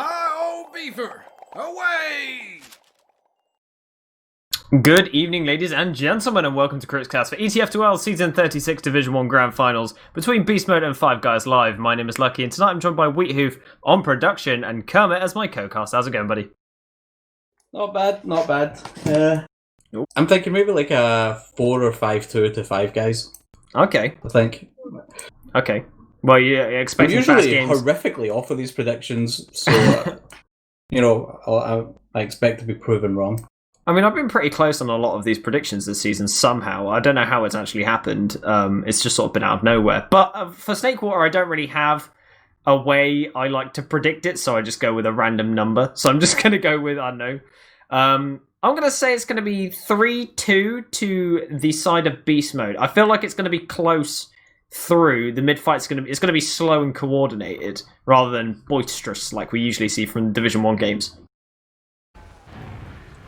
Hi, old beaver! Away! Good evening, ladies and gentlemen, and welcome to Critics for ETF2L Season 36 Division 1 Grand Finals between Beast Mode and Five Guys Live. My name is Lucky, and tonight I'm joined by Wheathoof on production and Kermit as my co-cast. How's it going, buddy? Not bad, not bad. I'm thinking maybe like a 4 or 5-2 to Five Guys. Okay. I think. Okay. Well, you're I'm expecting usually fast games. horrifically off of these predictions, so I expect to be proven wrong. I mean, I've been pretty close on a lot of these predictions this season somehow. I don't know how it's actually happened. It's just sort of been out of nowhere. But for Snakewater, I don't really have a way I like to predict it, so I just go with a random number. So I'm just going to go with, I don't know. I'm going to say it's going to be 3-2 to the side of Beast Mode. I feel like it's going to be close through. The mid-fight's going to be slow and coordinated, rather than boisterous like we usually see from Division 1 games.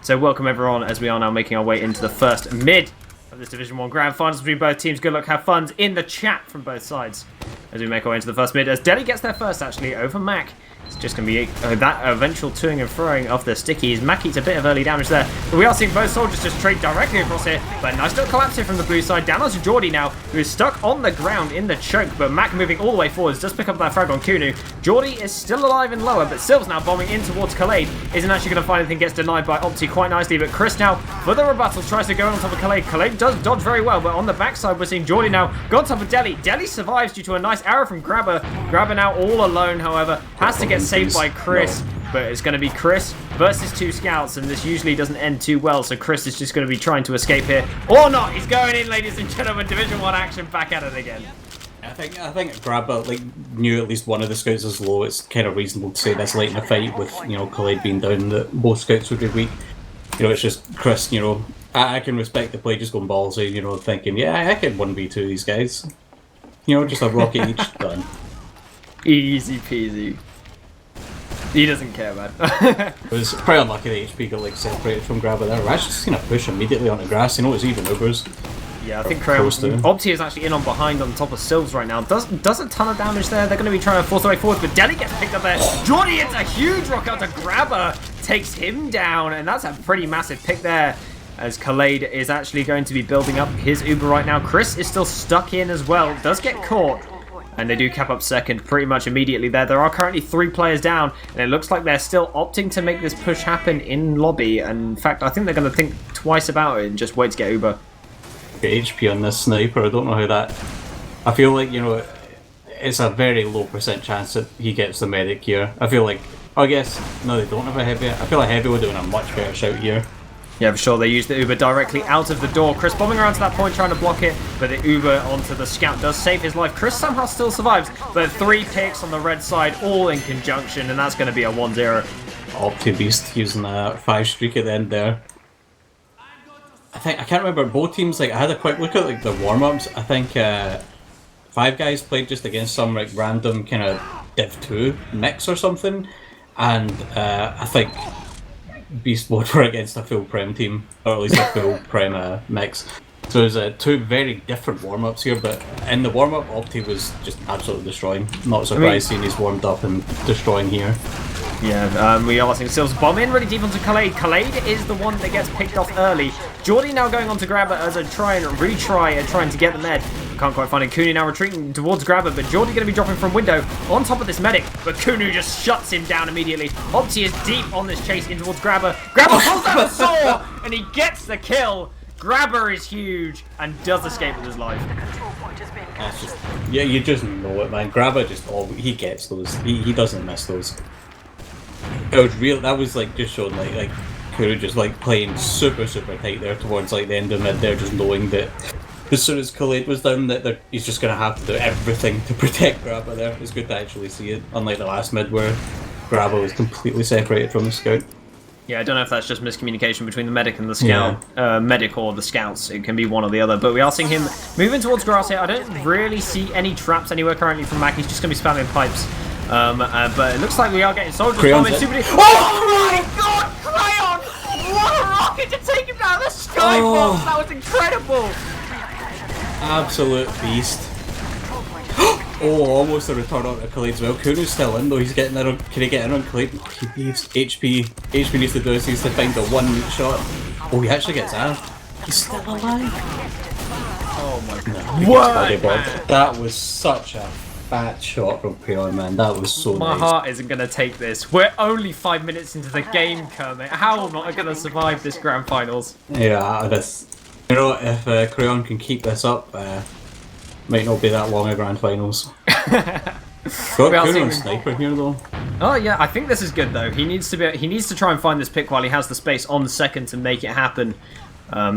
So welcome everyone as we are now making our way into the first mid of this Division 1 Grand Finals between both teams. Good luck, have fun in the chat from both sides as we make our way into the first mid. As Delhi gets there first actually over Mac. It's just going to be that eventual toing and throwing of the stickies. Mac eats a bit of early damage there. But we are seeing both soldiers just trade directly across here. But nice little collapse here from the blue side. Down onto Geordie now, who is stuck on the ground in the choke. But Mac moving all the way forwards does pick up that frag on Kunu. Geordie is still alive and lower, but Silv's now bombing in towards Khalid. Isn't actually going to find anything, gets denied by Opti quite nicely. But Chris now, for the rebuttal, tries to go on top of Khalid. Khalid does dodge very well, but on the backside, we're seeing Geordie now go on top of Delhi. Delhi survives due to a nice arrow from Grabber. Grabber now all alone, however, has to get saved by Chris. But it's going to be Chris versus two scouts, and this usually doesn't end too well, so Chris is just going to be trying to escape here. Or not! He's going in, ladies and gentlemen. Division 1 action, back at it again. I think Grabber knew at least one of the scouts is low. It's kind of reasonable to say this late in the fight with Khalid being down that both scouts would be weak. It's just Chris. I can respect the play, just going ballsy. Thinking, yeah, I could 1v2 these guys. Just a rocket each done. Easy peasy. He doesn't care, man. It was pretty unlucky that HP got separated from Grabber there. We're actually just going to push immediately onto grass. It's even Ubers. Yeah, I think Opti is actually in on behind on top of Silves right now. Does a ton of damage there. They're going to be trying to force their way forward, but Delhi gets picked up there. Geordie hits a huge rock out to Grabber, takes him down, and that's a pretty massive pick there. As Khalid is actually going to be building up his Uber right now. Chris is still stuck in as well. Does get caught. And they do cap up second pretty much immediately there. There are currently 3 players down, and it looks like they're still opting to make this push happen in lobby. And in fact, I think they're going to think twice about it and just wait to get Uber. HP on this sniper, I don't know how that... I feel like, it's a very low % chance that he gets the medic here. I feel like... I guess, no, they don't have a heavy. I feel like heavy would do a much better shout here. Yeah, for sure. They use the Uber directly out of the door. Chris bombing around to that point, trying to block it, but the Uber onto the scout does save his life. Chris somehow still survives, but 3 picks on the red side, all in conjunction, and that's going to be a 1-0. Opti Beast using a 5 streak at the end there. I can't remember both teams. I had a quick look at the warm-ups. I think Five Guys played just against some random kind of Div 2 mix or something, and I think Beast Mode were against a full Prem team, or at least a full Prem mix. So there's 2 very different warm-ups here, but in the warm-up, Opti was just absolutely destroying. Not surprised seeing he's warmed up and destroying here. Yeah, we are seeing Silves bomb in really deep onto Khalid. Khalid is the one that gets picked off early. Geordie now going on to Grabber as a try and retry and trying to get the med. Can't quite find it. Kunu now retreating towards Grabber, but Geordie going to be dropping from window on top of this medic, but Kunu just shuts him down immediately. Opti is deep on this chase in towards Grabber. Grabber pulls out a saw, and he gets the kill. Grabber is huge and does escape with his life. Yeah, you just know it, man. Grabber he gets those. He doesn't miss those. It was real. That was just showing like Kuru just playing super tight there towards the end of mid there, just knowing that as soon as Khalid was down that he's just gonna have to do everything to protect Grabber there. It's good to actually see it, unlike the last mid where Grabber was completely separated from the scout. Yeah, I don't know if that's just miscommunication between the medic and the scout, medic or the scouts. It can be one or the other, but we are seeing him moving towards grass here. I don't really see any traps anywhere currently from Mac. He's just going to be spamming pipes. But it looks like we are getting soldiers bombing super deep. Oh my god, Crayon! What a rocket to take him down the skybox! That was incredible! Absolute beast. Oh, almost a return on to Khalid as well. Kunu's still in though, he's getting in on, can he get in on Khalid? He needs HP. HP needs to do this, he needs to find the one shot. Oh, he actually gets out. He's still alive. Oh my god. He gets body bombed. That was such a fat shot from Creon, man. That was so My nice. heart isn't going to take this. We're only 5 minutes into the game, Kermit. How am I going to survive this grand finals? Yeah, this. You know, if Creon can keep this up, might not be that long a grand finals. Got are Kuno seeing- and Sniper here though. Oh yeah, I think this is good though. He needs to try and find this pick while he has the space on the second to make it happen.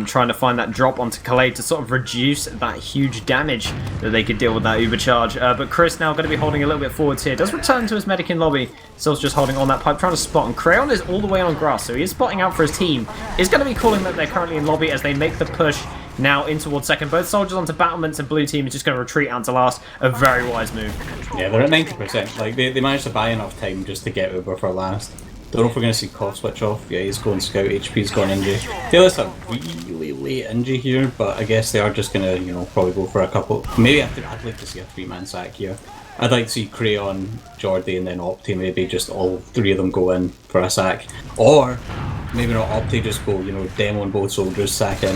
Trying to find that drop onto Khalid to sort of reduce that huge damage that they could deal with that Uber charge. But Chris now going to be holding a little bit forwards here. Does return to his medic in lobby. Still's just holding on that pipe, trying to spot. And Crayon is all the way on grass, so he is spotting out for his team. Is going to be calling that they're currently in lobby as they make the push now in towards second. Both soldiers onto battlements and blue team is just going to retreat out to last. A very wise move. Yeah, they're at 90%. Like they managed to buy enough time just to get Uber for last. Don't know if we're going to see Koff switch off. Yeah, he's going scout. HP's gone Inji. Feel it's a really late Inji here, but I guess they are just going to, you know, probably go for a couple. Maybe I'd like to see a 3-man sack here. I'd like to see Crayon, Jordy, and then Opti. Maybe just all three of them go in for a sack, or maybe not Opti. Just go, you know, demo on both soldiers, sack in.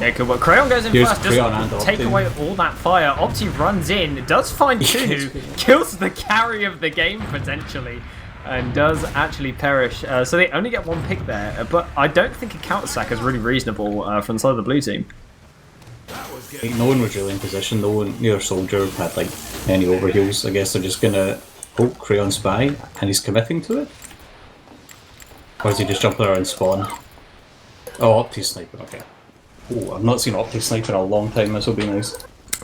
Yeah, good work. Crayon goes in Here's first, Crayon and just take Opti. away all that fire. Opti runs in, does find Kunu, kills the carry of the game potentially, and does actually perish. So they only get one pick there, but I don't think a counter sack is really reasonable from the side of the blue team. Like, no one was really in position. No one, neither soldier had like any overheals. I guess they're just gonna hope Crayon spy, and he's committing to it. Or is he just jumping around spawn? Oh, Opti's sniping. Okay. Oh, I've not seen Opti snipe in a long time. This will be nice.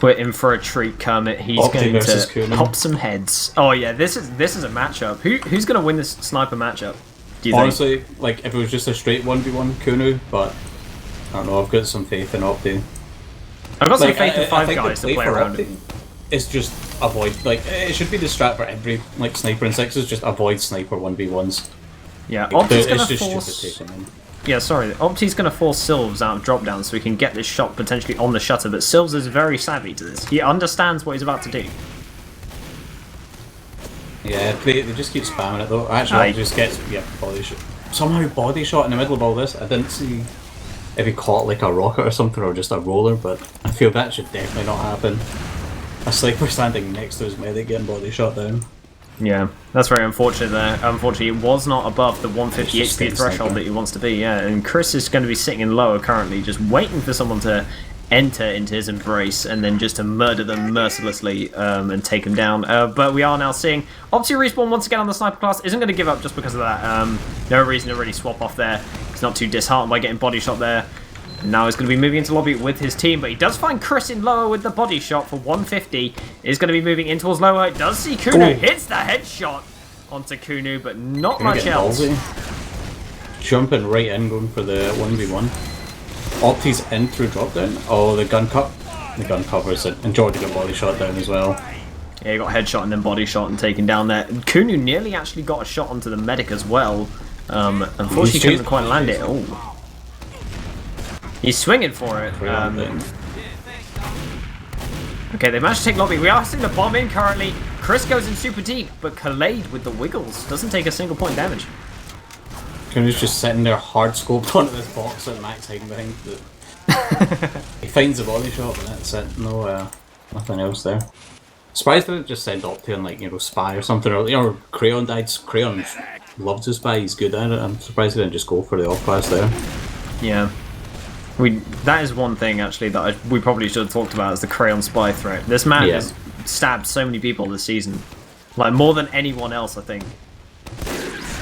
We're in for a treat, Kermit. He's Opti going versus to Kuno. pop some heads. Oh yeah, this is a matchup. Who's going to win this sniper matchup? Do you think? Honestly, like if it was just a straight 1v1 Kuno, but I don't know. I've got some faith in Opti. I've got some Like, faith in I five think the guys to play for around. Opti is just avoid. Like it should be the strat for every like sniper in sixes. Just avoid sniper 1v1s. Yeah, It's Opti's going just to stupid force. taking them. Yeah, sorry. Opti's going to force Sylves out of drop down so he can get this shot potentially on the shutter. But Sylves is very savvy to this. He understands what he's about to do. Yeah, they just keep spamming it though. Actually, Aye. it just gets body shot. Somehow body shot in the middle of all this. I didn't see if he caught like a rocket or something or just a roller, but I feel that should definitely not happen. A sniper standing next to his medic getting body shot down. Yeah, that's very unfortunate there. Unfortunately, it was not above the 150 It's just HP a threshold sniper. that he wants to be, yeah. And Chris is going to be sitting in lower currently, just waiting for someone to enter into his embrace and then just to murder them mercilessly and take them down. But we are now seeing Opti respawn once again on the sniper class. Isn't going to give up just because of that. No reason to really swap off there. He's not too disheartened by getting body shot there. And now he's going to be moving into lobby with his team, but he does find Chris in lower with the body shot for 150. He's going to be moving in towards lower. Does see Kunu, Oh. hits the headshot onto Kunu, but not Gonna much get else. ballsy. Jumping right in, going for the 1v1. Opti's in through drop down. Oh, the gun covers it, and Jordy got body shot down as well. Yeah, he got headshot and then body shot and taken down there. Kunu nearly actually got a shot onto the medic as well. Unfortunately, He's couldn't chased- quite land it. Oh, he's swinging for it. Okay, they managed to take lobby. We are seeing the bomb in currently. Chris goes in super deep, but Khalid with the wiggles doesn't take a single point damage. Kunu's just sitting there hard scoped onto this box that Max hiding behind. He finds the body shot, but that's it. No, nothing else there. Surprised they didn't just send Opti on like, you know, spy or something, or you know, Crayon died. Crayon loves to spy. He's good at it. I'm surprised they didn't just go for the off class there. Yeah. That is one thing actually that we probably should have talked about is the Crayon spy threat. This man Yeah. has stabbed so many people this season. Like more than anyone else, I think.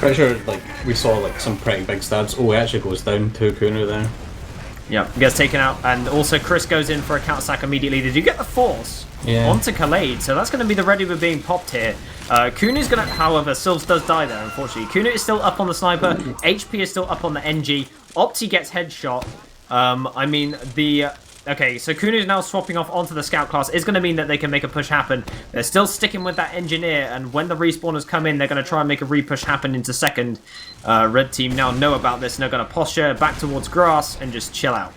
Pretty sure like we saw like some pretty big stabs. Oh, he actually goes down to Kunu there. Yeah, gets taken out, and also Chris goes in for a counter sack immediately. Did you get the force Yeah. onto Khalid? So that's going to be the ready with being popped here. Kunu's going to, however, Sylves does die there, unfortunately. Kunu is still up on the sniper. HP is still up on the NG. Opti gets headshot. I mean, okay, so Kunu's now swapping off onto the scout class. Is going to mean that they can make a push happen. They're still sticking with that engineer, and when the respawners come in, they're going to try and make a repush happen into second. Red team now know about this, and they're going to posture back towards grass and just chill out.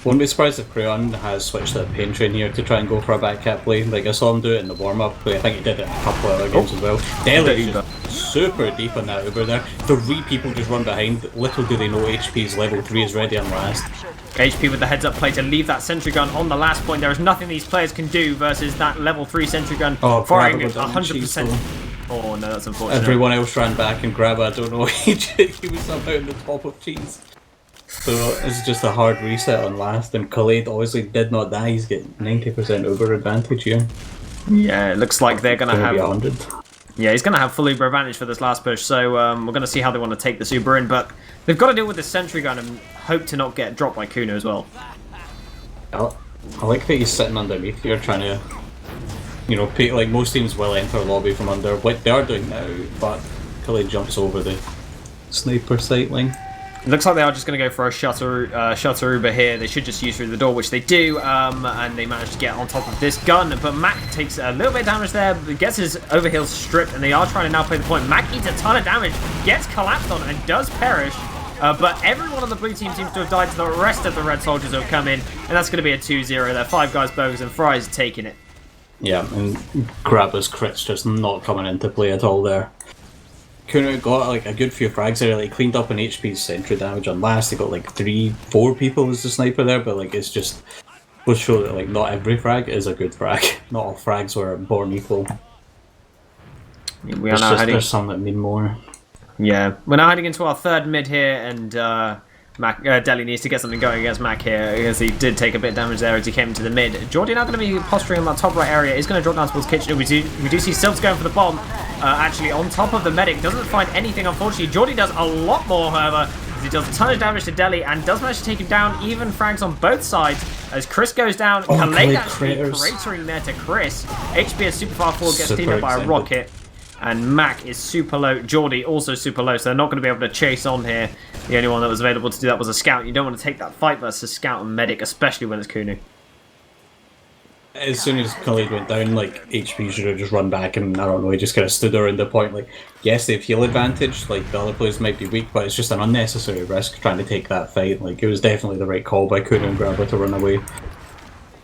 Wouldn't be surprised if Creon has switched to the pain train here to try and go for a back cap play. Like I saw him do it in the warm-up play. I think he did it in a couple of other games as well. Deli is just super deep on that Uber there. 3 people just run behind. Little do they know HP's level 3 is ready on last. HP with the heads-up play to leave that sentry gun on the last point. There is nothing these players can do versus that level 3 sentry gun firing at 100%. Oh no, that's unfortunate. Everyone else ran back and Grab, I don't know, he was somehow in the top of cheese. So it's just a hard reset on last, and Khalid obviously did not die. He's getting 90% Uber advantage here. Yeah, it looks like they're gonna have 100. Yeah, he's gonna have full Uber advantage for this last push. So we're gonna see how they want to take this Uber in, but they've got to deal with this sentry gun and hope to not get dropped by Kuno as well. I like that he's sitting underneath here, trying to, you know, like most teams will enter lobby from under, what they are doing now, but Khalid jumps over the sniper sight line. It looks like they are just going to go for a shutter Uber here. They should just use through the door, which they do, and they manage to get on top of this gun. But Mac takes a little bit of damage there, but gets his overheal stripped, and they are trying to now play the point. Mac eats a ton of damage, gets collapsed on, and does perish. But everyone on the blue team seems to have died to the rest of the red soldiers who have come in, and that's going to be a 2-0 there. 5 guys, Burgers, and Fries taking it. Yeah, and Grabber's crit's just not coming into play at all there. Kuno got like a good few frags there, like cleaned up an HP's sentry damage on last. They got like 3-4 people as the sniper there, but like it's just will show that like not every frag is a good frag. Not all frags were born equal. We are now heading. There's some that mean more. Yeah, we're now heading into our 3rd mid here, and Deli needs to get something going against Mac here, because he did take a bit of damage there as he came into the mid. Geordie now going to be posturing in that top right area. He's going to drop down towards Kitchen. We do see Silves going for the bomb, actually on top of the medic. Doesn't find anything, unfortunately. Geordie does a lot more, however, as he does a ton of damage to Deli, and does manage to take him down. Even frags on both sides, as Chris goes down. Khalid actually cratering there to Chris. HP is super far forward, gets cleaned up by a rocket. And Mac is super low. Geordie also super low, so they're not going to be able to chase on here. The only one that was available to do that was a Scout. You don't want to take that fight versus Scout and Medic, especially when it's Kuno. As soon as Khalid went down, like, HP should have just run back and, I don't know, he just kind of stood around the point. Like, yes, they have heal advantage, like, the other players might be weak, but it's just an unnecessary risk trying to take that fight. Like, it was definitely the right call by Kuno and Grabber to run away.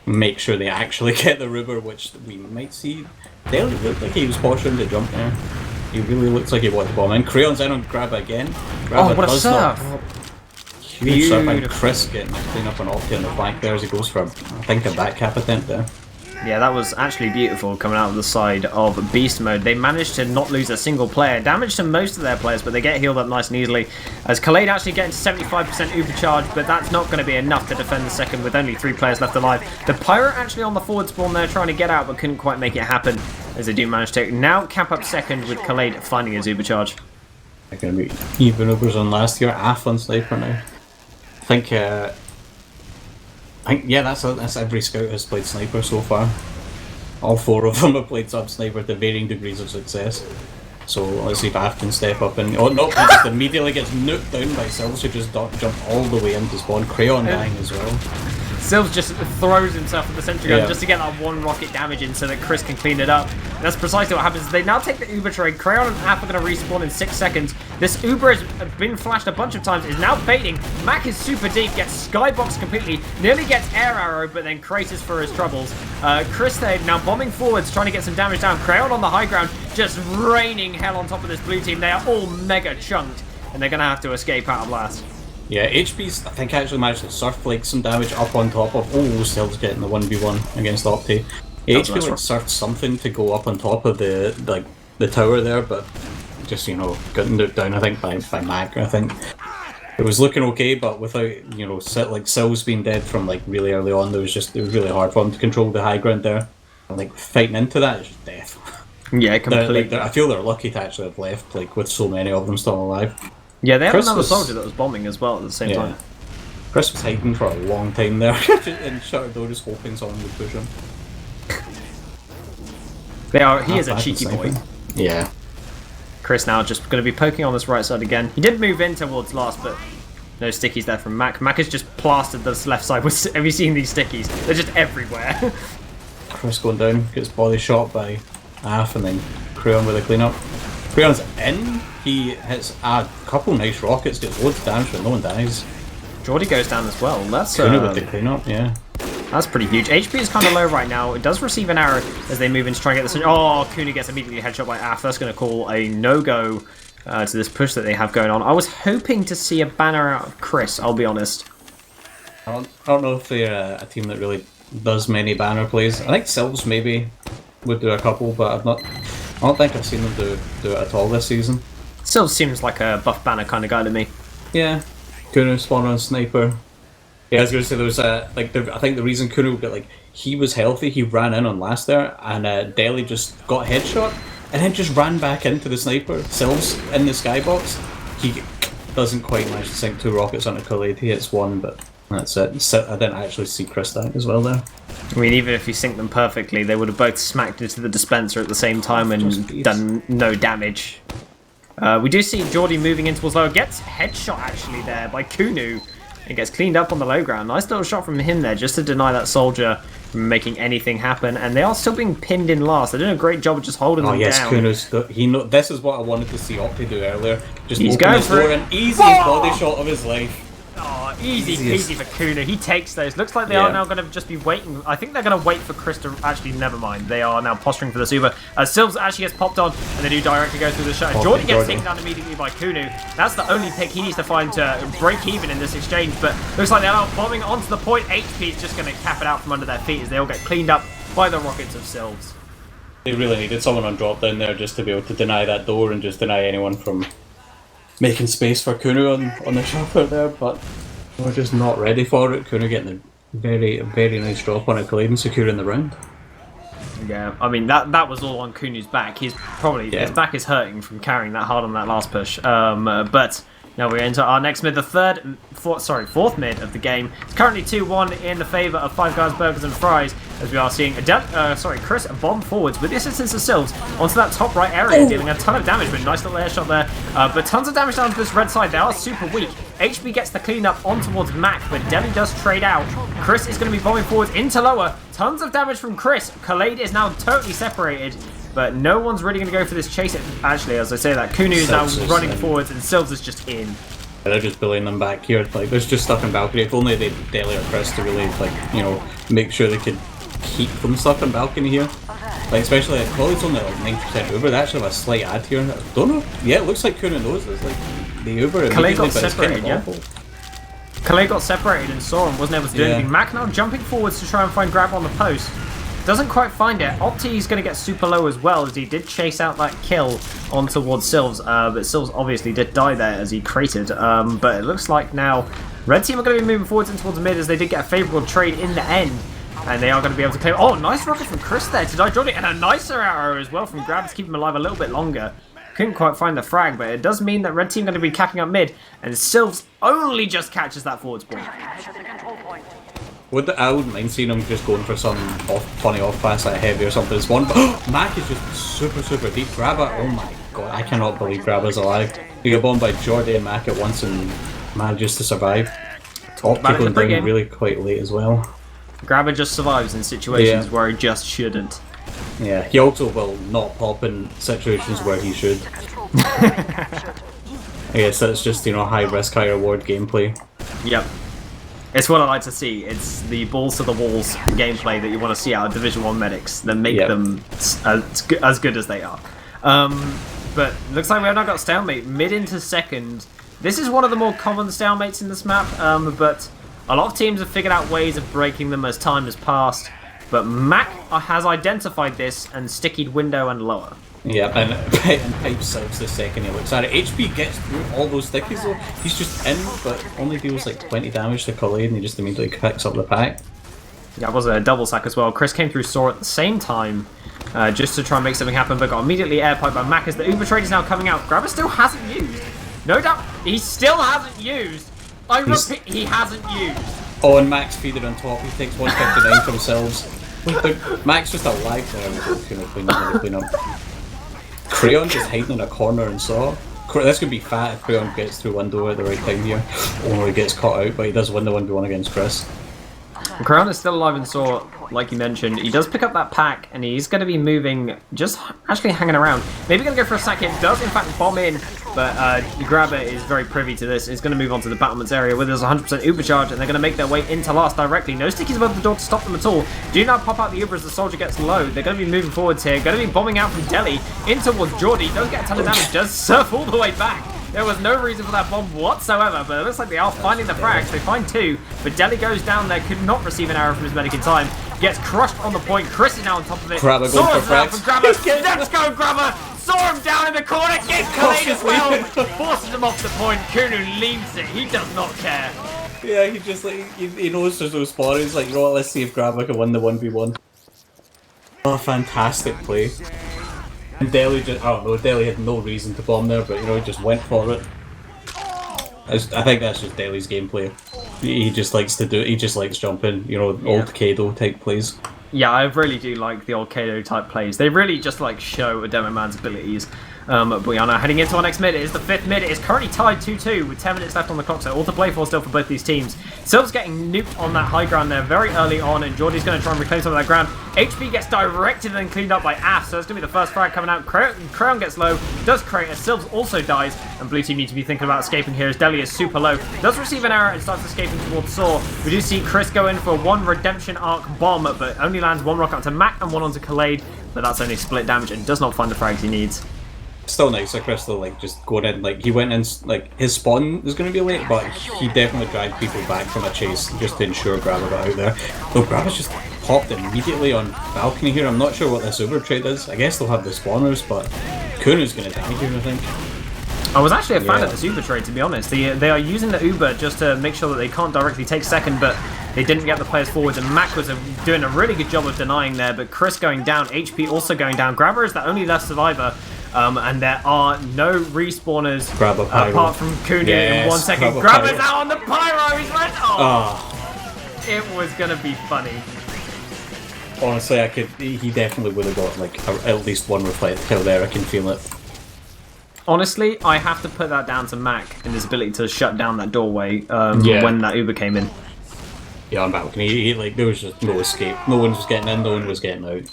Make sure they actually get the Ruber, which we might see. Deli looked like he was posturing to jump there. He really looks like he wanted to bomb in. Creon's in on Grabber again. Grabber what a does surf! Huge surf, and Chris getting a clean up on Opti on the flank there as he goes for, I think, a back cap attempt there. Yeah, that was actually beautiful coming out of the side of Beast Mode. They managed to not lose a single player. Damage to most of their players, but they get healed up nice and easily. As Khalid actually getting 75% Uber charge, but that's not going to be enough to defend the second with only 3 players left alive. The Pirate actually on the forward spawn there trying to get out, but couldn't quite make it happen, as they do manage to now cap up second with Khalid finding his Uber charge. They're going to be even Ubers on last year. Af on sniper now. I think yeah, that's every scout has played sniper so far. All 4 of them have played sub-sniper to varying degrees of success. So let's see if Af can step up and... Oh no, he just immediately gets nuked down by Silves, who just jumped all the way into spawn. Creon dying as well. Silves just throws himself at the sentry gun just to get that 1 rocket damage in so that Chris can clean it up. And that's precisely what happens. They now take the Uber trade. Creon and Af are going to respawn in 6 seconds. This Uber has been flashed a bunch of times, is now baiting. Mac is super deep, gets skyboxed completely, nearly gets air arrow, but then craters for his troubles. Chris there now bombing forwards, trying to get some damage down. Creon on the high ground, just raining hell on top of this blue team. They are all mega chunked, and they're going to have to escape out of last. Yeah, HP's, I think, actually managed to surf like some damage up on top of... Oh, Silves getting the 1v1 against Opti. HP like surfed something to go up on top of the tower there, but just, you know, got nuked down, I think, by Mac, I think. It was looking okay, but without, you know, like Silves being dead from like really early on, it was really hard for him to control the high ground there. And like fighting into that is just death. Yeah, completely. I feel they're lucky to actually have left, like, with so many of them still alive. Yeah, they have another soldier that was bombing as well at the same time. Chris was hiding for a long time there, and shut door just hoping someone would push him. He is a cheeky boy. Yeah. Chris now just going to be poking on this right side again. He did move in towards last, but no stickies there from Mac. Mac has just plastered this left side. Have you seen these stickies? They're just everywhere. Chris going down, gets body shot by Af, and then Creon with a cleanup. Creon's in. He hits a couple nice rockets, gets loads of damage, but no one dies. Geordie goes down as well. That's Kuno with the cleanup, yeah. That's pretty huge. HP is kind of low right now. It does receive an arrow as they move in to try and get this. Oh, Kuno gets immediately headshot by Af. That's going to call a no-go to this push that they have going on. I was hoping to see a banner out of Chris, I'll be honest. I don't know if they're a team that really does many banner plays. I think Sylves maybe would do a couple, but I don't think I've seen them do it at all this season. Still seems like a buff banner kind of guy to me. Yeah, Kuno spawn on sniper. Yeah, I was going to say there was I think the reason Kuno, he was healthy, he ran in on last there, and Deli just got headshot, and then just ran back into the sniper. Sylves in the skybox. He doesn't quite manage to sink 2 rockets onto Khalid. He hits 1, but that's it. So I didn't actually see Chris die as well there. I mean, even if you sync them perfectly, they would have both smacked into the dispenser at the same time and done no damage. We do see Geordie moving in towards low. Gets headshot actually there by Kuno. It gets cleaned up on the low ground. Nice little shot from him there just to deny that soldier from making anything happen. And they are still being pinned in last. They're doing a great job of just holding them down. Kuno's this is what I wanted to see Opti do earlier. Just He's open going his for door it. and easiest body shot of his life. Oh, easy peasy for Kuno. He takes those. Looks like they Yeah. are now going to just be waiting. I think they're going to wait for Chris to... Actually, never mind. They are now posturing for the super. Sylves actually gets popped on, and they do directly go through the shot. Geordie gets taken down immediately by Kuno. That's the only pick he needs to find to break even in this exchange, but looks like they're now bombing onto the point. HP is just going to cap it out from under their feet as they all get cleaned up by the rockets of Sylves. They really needed someone on drop down there just to be able to deny that door and just deny anyone from making space for Kuno on the shutter there, but we're just not ready for it. Kuno getting a very, very nice drop on a Khalid and securing the round. Yeah, I mean, that was all on Kunu's back. He's probably... His back is hurting from carrying that hard on that last push. But now we're into our next mid, the fourth mid of the game. It's currently 2-1 in the favour of Five Guys Burgers and Fries, as we are seeing Chris bomb forwards with the assistance of Sylves onto that top right area, dealing a ton of damage, but nice little airshot there. But tons of damage down to this red side. They are super weak. HB gets the clean up on towards Mac, but Deli does trade out. Chris is going to be bombing forwards into lower. Tons of damage from Chris. Khalid is now totally separated, but no one's really going to go for this chase. Actually, as I say that, Kuno is now running forwards, and Sylves is just in. They're just bullying them back here. Like, there's just stuff in balcony. If only they had Deli or Chris to really, make sure they could keep them stuck in balcony here. Like, especially like Khalid's only like 9% Uber. They actually have a slight ad here. I don't know. Yeah, it looks like Kuno knows this. Like, the Uber Khalid got but separated, yeah. Khalid got separated and saw him, wasn't able to do anything. Mac now jumping forwards to try and find grab on the post. Doesn't quite find it. Opti's going to get super low as well, as he did chase out that kill on towards Sylves. But Sylves obviously did die there as he crated. But it looks like now Red Team are going to be moving forwards and towards mid, as they did get a favourable trade in the end. And they are going to be able to claim... Oh, nice rocket from Chris there to die Jordan, and a nicer arrow as well from Grab to keep him alive a little bit longer. Couldn't quite find the frag, but it does mean that Red Team are going to be capping up mid, and Sylves only just catches that forward spawn. I wouldn't mind seeing him just going for some funny off pass like heavy or something. It's one, but Mac is just super deep. Grabber, oh my god, I cannot believe Grabber's alive. You get bombed by Jordy and Mac at once and manages to survive. Top going down really quite late as well. Grabber just survives in situations where he just shouldn't. Yeah, he also will not pop in situations where he should. I guess that's just, high risk, high reward gameplay. Yep. It's what I like to see. It's the balls to the walls gameplay that you want to see out of Division 1 medics that make them as good as they are. But looks like we have now got stalemate mid into second. This is one of the more common stalemates in this map, but a lot of teams have figured out ways of breaking them as time has passed. But Mac has identified this and stickied window and lower. Yeah, and Pipe saves the second he looks at it. HP gets through all those stickies though. He's just in, but only deals like 20 damage to Khalid, and he just immediately picks up the pack. Yeah, it was a double sack as well. Chris came through Saw at the same time, just to try and make something happen, but got immediately air piped by Mac as the Uber trade is now coming out. Grabber still hasn't used. No doubt, he still hasn't used. I repeat, he hasn't used. Oh, and Mac's feeding on top. He takes 159 for themselves. Mac's just alive there. Clean up. Crayon just hiding in a corner and Saw. This could be fat if Crayon gets through window at the right time here. Or he gets caught out, but he does win the 1v1 against Chris. Crayon is still alive and Saw. up, like you mentioned. He does pick up that pack, and he's going to be moving, just actually hanging around. Maybe going to go for a sack hit. Does, in fact, bomb in, but the Grabber is very privy to this. He's going to move on to the battlements area where there's 100% Uber charge, and they're going to make their way into last directly. No stickies above the door to stop them at all. Do not pop out the Uber as the soldier gets low. They're going to be moving forwards here. Going to be bombing out from Deli in towards Geordie. Does get a ton of damage. Does surf all the way back. There was no reason for that bomb whatsoever, but it looks like they are finding the frags. They find 2, but Deli goes down there, could not receive an arrow from his medic in time. Gets crushed on the point. Chris is now on top of it. Grabber going for frags. Grabber. Let's go, Grabber! Saw him down in the corner. Gets Khaled as well. Forces him off the point. Kunu leaves it. He does not care. Yeah, he just like he knows there's no spawn. He's like, you know what? Let's see if Grabber can win the 1v1. Oh, fantastic play. And Deli just, I don't know, Deli had no reason to bomb there, but you know, he just went for it. I think that's just Deli's gameplay. He just likes to do, he just likes jumping, you know, old Kado type plays. Yeah, I really do like the old Kado type plays. They really just like show a demo man's abilities. But we are now heading into our next mid. It is the 5th mid. It is currently tied 2-2 with 10 minutes left on the clock, so all to play for still for both these teams. Silver's getting nuked on that high ground there very early on, and Geordie's going to try and reclaim some of that ground. HP gets directed and cleaned up by Af, so that's going to be the first frag coming out. Crayon gets low, does create, Silves also dies, and blue team need to be thinking about escaping here as Deli is super low. Does receive an arrow and starts escaping towards Saw. We do see Chris go in for 1 redemption arc bomb, but only lands 1 rocket onto Mac and 1 onto Khaled, but that's only split damage and does not find the frags he needs. Still nice, like Crystal, like just going in, like he went in, like his spawn was going to be late, but he definitely dragged people back from a chase just to ensure Grabber got out there. Though Grabber's just popped immediately on balcony here. I'm not sure what this Uber trade is. I guess they'll have the spawners, but Kunu's going to die here, I think. I was actually a fan of this Uber trade, to be honest. They are using the Uber just to make sure that they can't directly take second, but they didn't get the players forwards, and Mac was doing a really good job of denying there, but Chris going down, HP also going down. Grabber is the only left survivor. And there are no respawners apart from Kunu in 1 second. Grabber's out on the pyro. He's right. Oh, it was gonna be funny. Honestly, he definitely would have got like at least 1 reflect kill there. I can feel it. Honestly, I have to put that down to Mac and his ability to shut down that doorway when that Uber came in. Yeah, on balcony, like there was just no escape. No one was getting in. No one was getting out.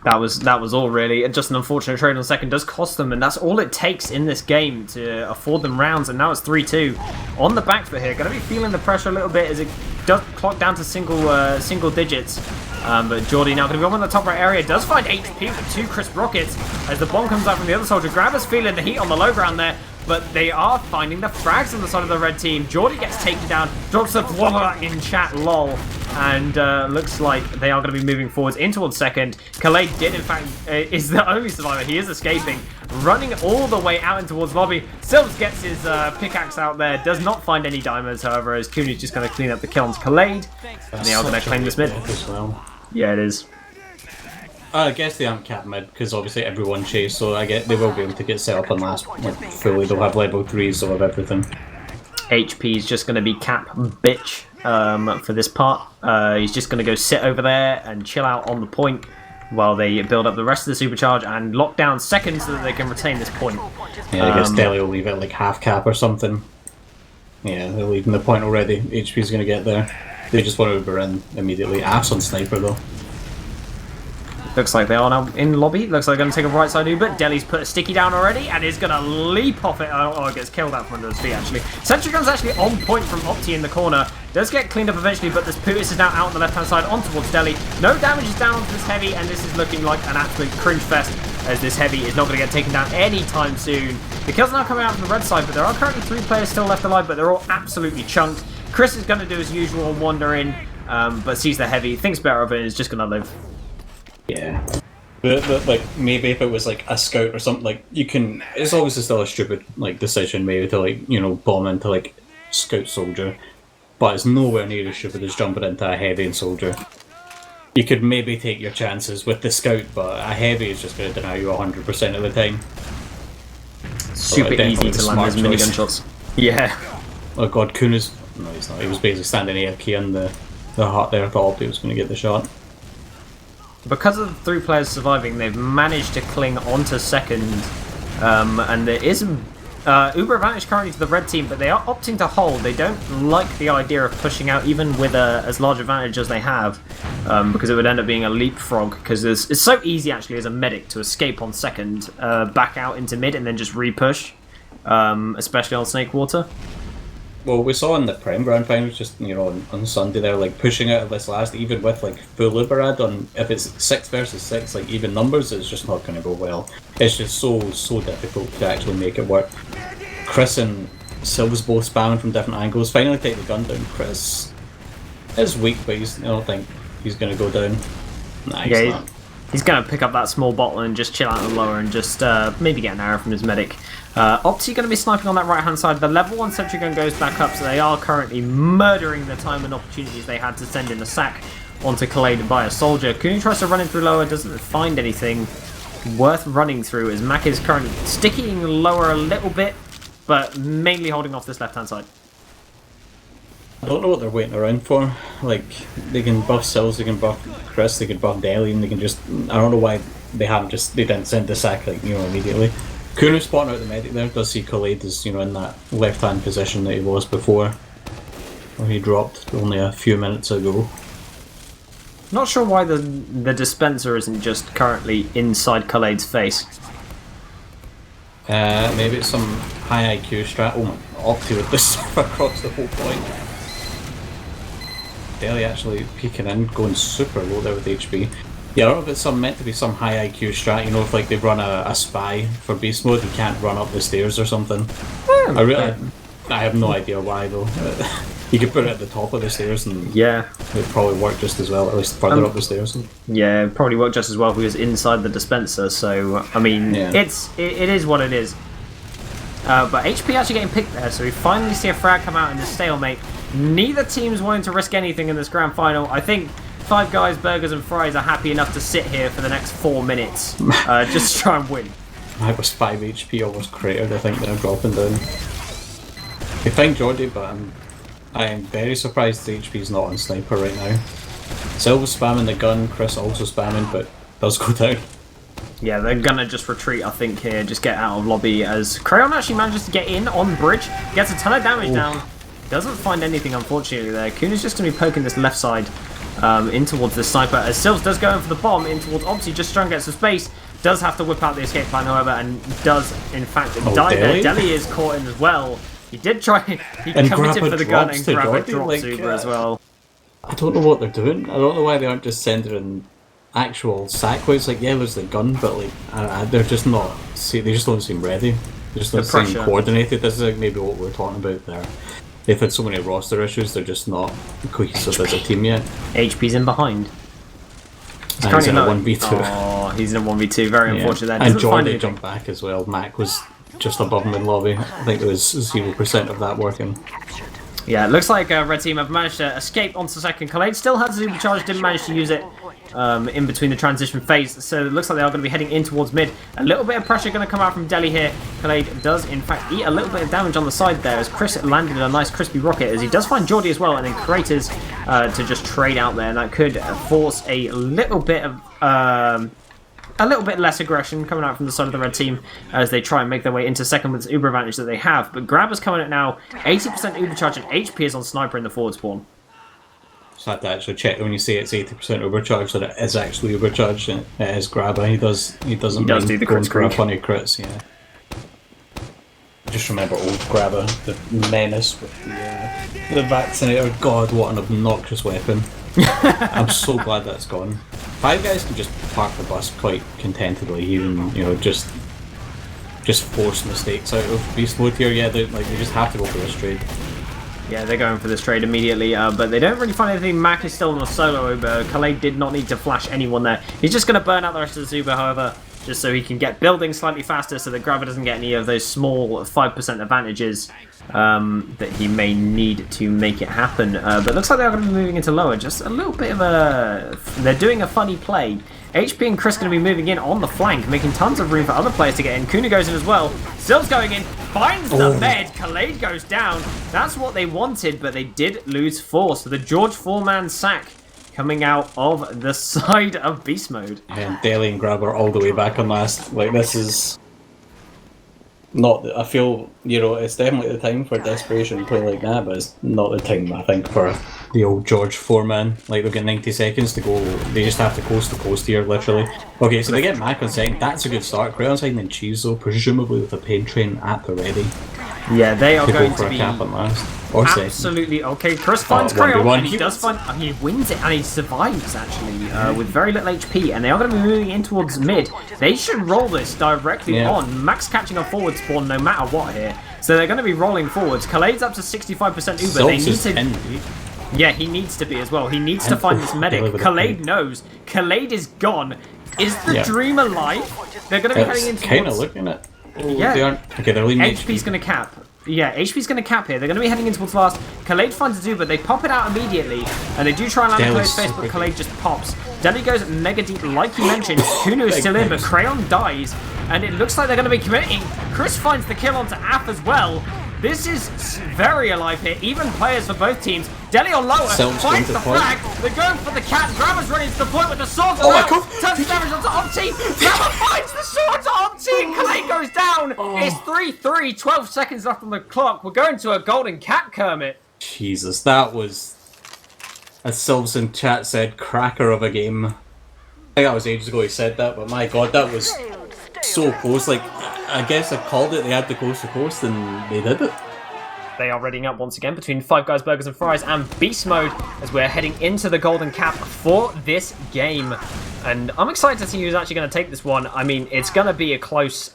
That was all really. Just an unfortunate trade on second does cost them, and that's all it takes in this game to afford them rounds. And now it's 3-2 on the back foot here. Going to be feeling the pressure a little bit as it does clock down to single digits. But Geordie now going to go on the top right area. Does find HP with 2 crisp rockets as the bomb comes out from the other soldier. Grabber's feeling the heat on the low ground there. But they are finding the frags on the side of the red team. Geordie gets taken down, drops the voila in chat, lol. And looks like they are going to be moving forwards in towards second. Khaled did, in fact, is the only survivor. He is escaping, running all the way out in towards lobby. Silves gets his pickaxe out there, does not find any diamonds, however, as Kunu's just going to clean up the kill on Khaled. And they are going to claim this mid. Yeah, it is. I guess they aren't capped mid because obviously everyone chased, so I get they will be able to get set up on last like fully. They'll have level 3s, they'll have everything. HP is just going to be cap bitch for this part. He's just going to go sit over there and chill out on the point while they build up the rest of the supercharge and lock down second so that they can retain this point. Yeah, I guess Deli will leave it like half cap or something. Yeah, they're leaving the point already. HP's going to get there. They just want to Uber in immediately. Ass on sniper though. Looks like they are now in lobby. Looks like they're going to take a right side Uber. Deli's put a sticky down already and is going to leap off it. Oh, it gets killed out from under his feet, actually. Sentry Gun's actually on point from Opti in the corner. Does get cleaned up eventually, but this Putis is now out on the left-hand side on towards Deli. No damage is down onto this Heavy, and this is looking like an absolute cringe fest as this Heavy is not going to get taken down anytime soon. The kills are now coming out from the red side, but there are currently 3 players still left alive, but they're all absolutely chunked. Chris is going to do his usual and wander in, but sees the Heavy, thinks better of it, and is just going to live. Yeah. But like maybe if it was like a scout or something, like you can. It's obviously still a stupid like decision maybe to like bomb into like scout soldier, but it's nowhere near as stupid as jumping into a Heavy and soldier. You could maybe take your chances with the scout, but a Heavy is just going to deny you 100% of the time. Super easy to land those minigun shots. Yeah. Oh god, Kunu's no, he's not. He was basically standing AFK on the hut there. I thought he was going to get the shot. Because of the 3 players surviving, they've managed to cling onto second, and there is Uber advantage currently to the red team, but they are opting to hold. They don't like the idea of pushing out even with as large advantage as they have, because it would end up being a leapfrog, because it's so easy actually as a medic to escape on second, back out into mid and then just re-push, especially on Snake Water. Well, we saw in the Prem Grand Finals just, on Sunday there, like, pushing out of this last, even with, like, full Uberad on, if it's 6 versus 6, like, even numbers, it's just not going to go well. It's just so difficult to actually make it work. Chris and Silva's both spamming from different angles, finally take the gun down. Chris is weak, but I don't think he's going to go down. Nah, he's not. He's going to pick up that small bottle and just chill out on the lower and just maybe get an arrow from his medic. Opti going to be sniping on that right hand side. The level 1 sentry gun goes back up, so they are currently murdering the time and opportunities they had to send in a sack onto Khaled by a soldier. Kuni tries to run in through lower, doesn't find anything worth running through as Mac is currently sticking lower a little bit, but mainly holding off this left hand side. I don't know what they're waiting around for. Like, they can buff Sills, they can buff Chris, they can buff Deli, and they can just... I don't know why they didn't send the sack, like, immediately. Kuno spotting out the medic there, does see Khaled is, in that left-hand position that he was before, where he dropped only a few minutes ago. Not sure why the dispenser isn't just currently inside Khaled's face. Maybe it's some high IQ strat. Oh my, Opti with this across the whole point. Deli actually peeking in, going super low there with HP. Yeah, I don't know if it's meant to be some high IQ strat, if like they run a spy for beast mode, he can't run up the stairs or something. I have no idea why though. You could put it at the top of the stairs and it would probably work just as well, at least further up the stairs. Yeah, it'd probably work just as well if he was inside the dispenser, so I mean, it is what it is. But HP actually getting picked there, so we finally see a frag come out in the stalemate. Neither team's willing to risk anything in this grand final. I think Five Guys, Burgers and Fries are happy enough to sit here for the next 4 minutes, just to try and win. I was 5 HP, almost cratered, I think, they're dropping down. They find Jordy, but I am very surprised the HP's not on Sniper right now. Silva's spamming the gun, Chris also spamming, but does go down. Yeah, they're gonna just retreat, I think, here, just get out of lobby as Crayon actually manages to get in on bridge, gets a ton of damage down, doesn't find anything unfortunately there. Kuna's just gonna be poking this left side in towards the sniper as Sills does go in for the bomb in towards Opti, just trying to get some space, does have to whip out the escape plan however, and does in fact die there. Deli is caught in as well. He did try, he committed for the gun and Grabba drops Uber as well. I don't know what they're doing. I don't know why they aren't just sending in actual sack waves. Like, yeah, there's the gun, but like they're just not. See, they just don't seem ready. They just don't seem coordinated. This is like maybe what we're talking about there. They've had so many roster issues. They're just not cohesive as a team yet. HP's in behind. He's in a 1v2. Oh, he's in a 1v2. Very unfortunate there. And Jordy jumped back as well. Mac was just above him in lobby. I think it was 0% of that working. Yeah, it looks like Red Team have managed to escape onto second. Khaled still has the supercharge, didn't manage to use it in between the transition phase, so it looks like they are going to be heading in towards mid. A little bit of pressure going to come out from Deli here. Khaled does, in fact, eat a little bit of damage on the side there as Chris landed a nice crispy rocket, as he does find Jordy as well, and then Kratos to just trade out there, and that could force a little bit of... a little bit less aggression coming out from the side of the red team as they try and make their way into second with this Uber advantage that they have. But Grabba's coming at now, 80% Uber charge and HP is on Sniper in the forward spawn. Just had to actually check when you say it's 80% overcharge that it is actually overcharged. It is Grabba. He does do the crits for a funny crits, yeah. Just remember old Grabba, the menace with the vaccinator. God, what an obnoxious weapon. I'm so glad that's gone. Five Guys can just park the bus quite contentedly, even just force mistakes out of beast mode here. Yeah, they just have to go for this trade. Yeah, they're going for this trade immediately, but they don't really find anything. Mac is still on a solo Uber. Khaled did not need to flash anyone there. He's just going to burn out the rest of the Uber, however, just so he can get building slightly faster so that Grabba doesn't get any of those small 5% advantages that he may need to make it happen. But it looks like they're going to be moving into lower. Just a little bit of a... They're doing a funny play. HP and Chris going to be moving in on the flank, making tons of room for other players to get in. Kuna goes in as well. Still's going in, finds the med. Khaled goes down. That's what they wanted, but they did lose 4. So the George 4-man sack coming out of the side of beast mode. And Deli and Grabba are all the way back on last. Like, this is not. I feel it's definitely the time for desperation and play like that, but it's not the time I think for the old George Foreman. Like they've got 90 seconds to go. They just have to coast to coast here, literally. Okay, so they get Mac on second. That's a good start. Crayon's hiding in cheese though, presumably with a pain train at the ready. Yeah, they are going go for to a be cap on last. Or absolutely okay. Chris finds 1v1. Crayon, and he does find. He wins it, and he survives actually with very little HP. And they are going to be moving in towards mid. They should roll this directly on. Max catching a forward spawn no matter what here. So they're going to be rolling forwards. Khaled's up to 65% Uber. They need to. Yeah, he needs to be as well. He needs to find this medic. Khaled knows. Khaled is gone. Is the dream alive? They're going to be heading into. Kind of looking at. Yeah. They aren't. Okay, they're leaving HP's going to cap. Yeah, HP's going to cap here. They're going to be heading in towards last. Khaled finds a do, but they pop it out immediately. And they do try and land Khaled's face, but Khaled just pops. Deli goes mega deep, like you mentioned. Kuno is still in, but Crayon dies. And it looks like they're going to be committing. Chris finds the kill onto Aff as well. This is very alive here. Even players for both teams. Deli on lower, finds the flag. They're going for the cat. Grabber's running to the point with the sword. Oh my god! Turns damage onto Opti. Grabber finds the sword to Opti, and Khaled goes down. It's 3-3, 12 seconds left on the clock. We're going to a golden cat, Kermit. Jesus, that was, as Silves in chat said, cracker of a game. I think that was ages ago he said that, but my god, that was so close. Like, I guess I called it. They had the coast to coast, and they did it. They are readying up once again between Five Guys Burgers and Fries and Beast Mode as we're heading into the Golden Cap for this game. And I'm excited to see who's actually going to take this one. I mean, it's going to be a close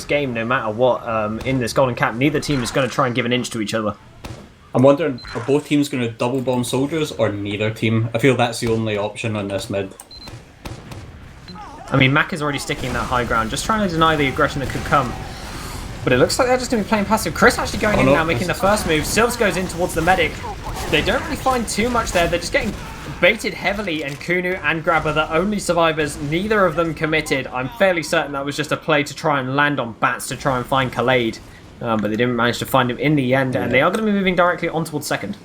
game no matter what in this Golden Cap. Neither team is going to try and give an inch to each other. I'm wondering, are both teams going to double bomb soldiers or neither team? I feel that's the only option on this mid. I mean, Mac is already sticking that high ground, just trying to deny the aggression that could come. But it looks like they're just going to be playing passive. Chris actually going in now, making the first move. Silves goes in towards the medic. They don't really find too much there. They're just getting baited heavily, and Kunu and Grabber, the only survivors, neither of them committed. I'm fairly certain that was just a play to try and land on bats to try and find Khaled. But they didn't manage to find him in the end, and they are going to be moving directly on towards second.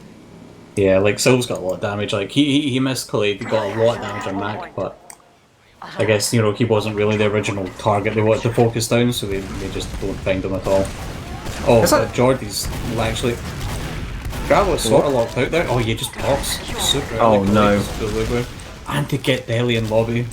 Yeah, like Silves got a lot of damage. Like he missed Khaled, he got a lot of damage on Mac, but I guess, he wasn't really the original target they wanted to focus down, so they just don't find him at all. Oh, Jordy's actually... Grabber was sort of locked out there. Oh, he just pops. Super oh, no. And to get Deli in lobby.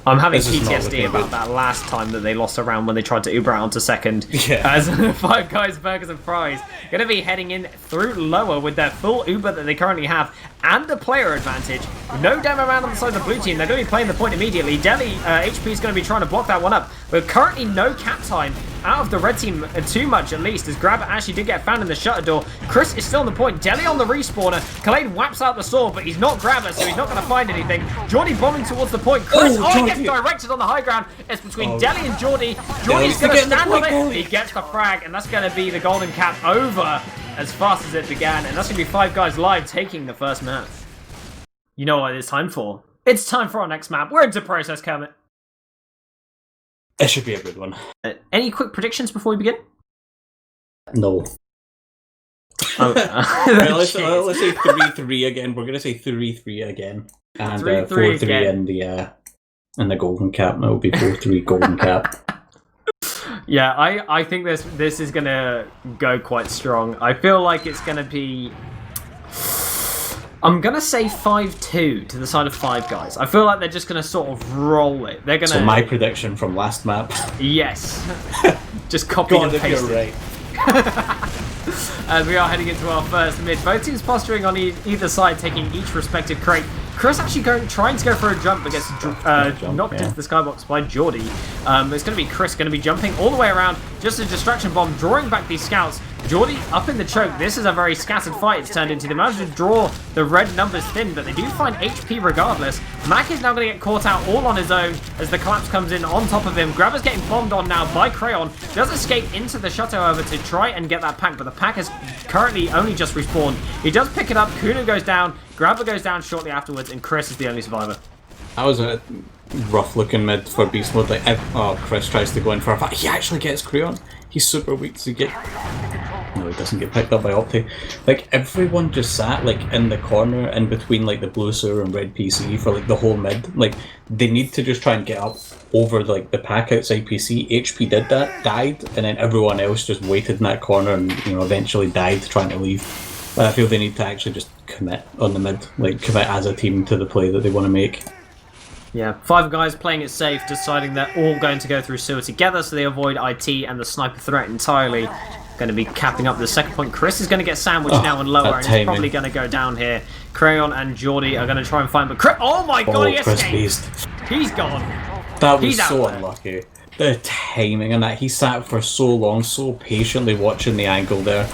I'm having PTSD about that last time that they lost a round when they tried to Uber out onto second. Yeah. As Five Guys Burgers and Fries going to be heading in through lower with their full Uber that they currently have and a player advantage. No demo round on the side of the blue team. They're going to be playing the point immediately. Deli HP is going to be trying to block that one up. But currently no cap time out of the red team too much, at least, as Grabber actually did get found in the shutter door. Chris is still on the point. Deli on the respawner. Khaled whaps out the sword, but he's not Grabber, so he's not going to find anything. Jordy bombing towards the point. Chris, he gets directed on the high ground. It's between Deli and Jordy. Jordy's going to stand on it. He gets the frag, and that's going to be the golden cap over as fast as it began. And that's going to be Five Guys Live taking the first map. You know what it's time for? It's time for our next map. We're into process, Kermit. It should be a good one. Any quick predictions before we begin? No. Oh, let's say 3-3 again. We're going to say 3-3 again. And 4-3 in the golden cap. That will be 4-3 golden cap. Yeah, I think this is going to go quite strong. I feel like it's going to be... I'm going to say 5-2 to the side of Five Guys. I feel like they're just going to sort of roll it. They're going to... So my prediction from last map. Yes. Just copy and paste you're right. As we are heading into our first mid. Both teams posturing on either side, taking each respective crate. Chris actually trying to go for a jump, but gets knocked into the skybox by Geordie. It's going to be Chris going to be jumping all the way around, just a distraction bomb, drawing back these scouts. Geordie up in the choke. This is a very scattered fight it's turned into. They managed to draw the red numbers thin, but they do find HP regardless. Mac is now going to get caught out all on his own as the collapse comes in on top of him. Grabber's getting bombed on now by Crayon. Does escape into the shutter, however, to try and get that pack, but the pack has currently only just respawned. He does pick it up. Kuno goes down. Grabber goes down shortly afterwards, and Chris is the only survivor. That was a rough-looking mid for Beast Mode. Like, Chris tries to go in for a fight. He actually gets Crayon. He's super weak to get... No, he doesn't get picked up by Opti. Like, everyone just sat, like, in the corner in between, like, the blue sewer and red PC for, like, the whole mid. Like, they need to just try and get up over, like, the pack outside PC. HP did that, died, and then everyone else just waited in that corner and, you know, eventually died trying to leave. But I feel they need to actually just commit on the mid, like, commit as a team to the play that they want to make. Yeah, 5 guys playing it safe, deciding they're all going to go through sewer together, so they avoid IT and the sniper threat entirely. Going to be capping up the second point. Chris is going to get sandwiched now and lower, and he's probably going to go down here. Crayon and Geordie are going to try and find, but oh my god, he Chris escaped! Beast. He's gone. That was He's so out there. unlucky. The timing and that, he sat for so long, so patiently watching the angle there.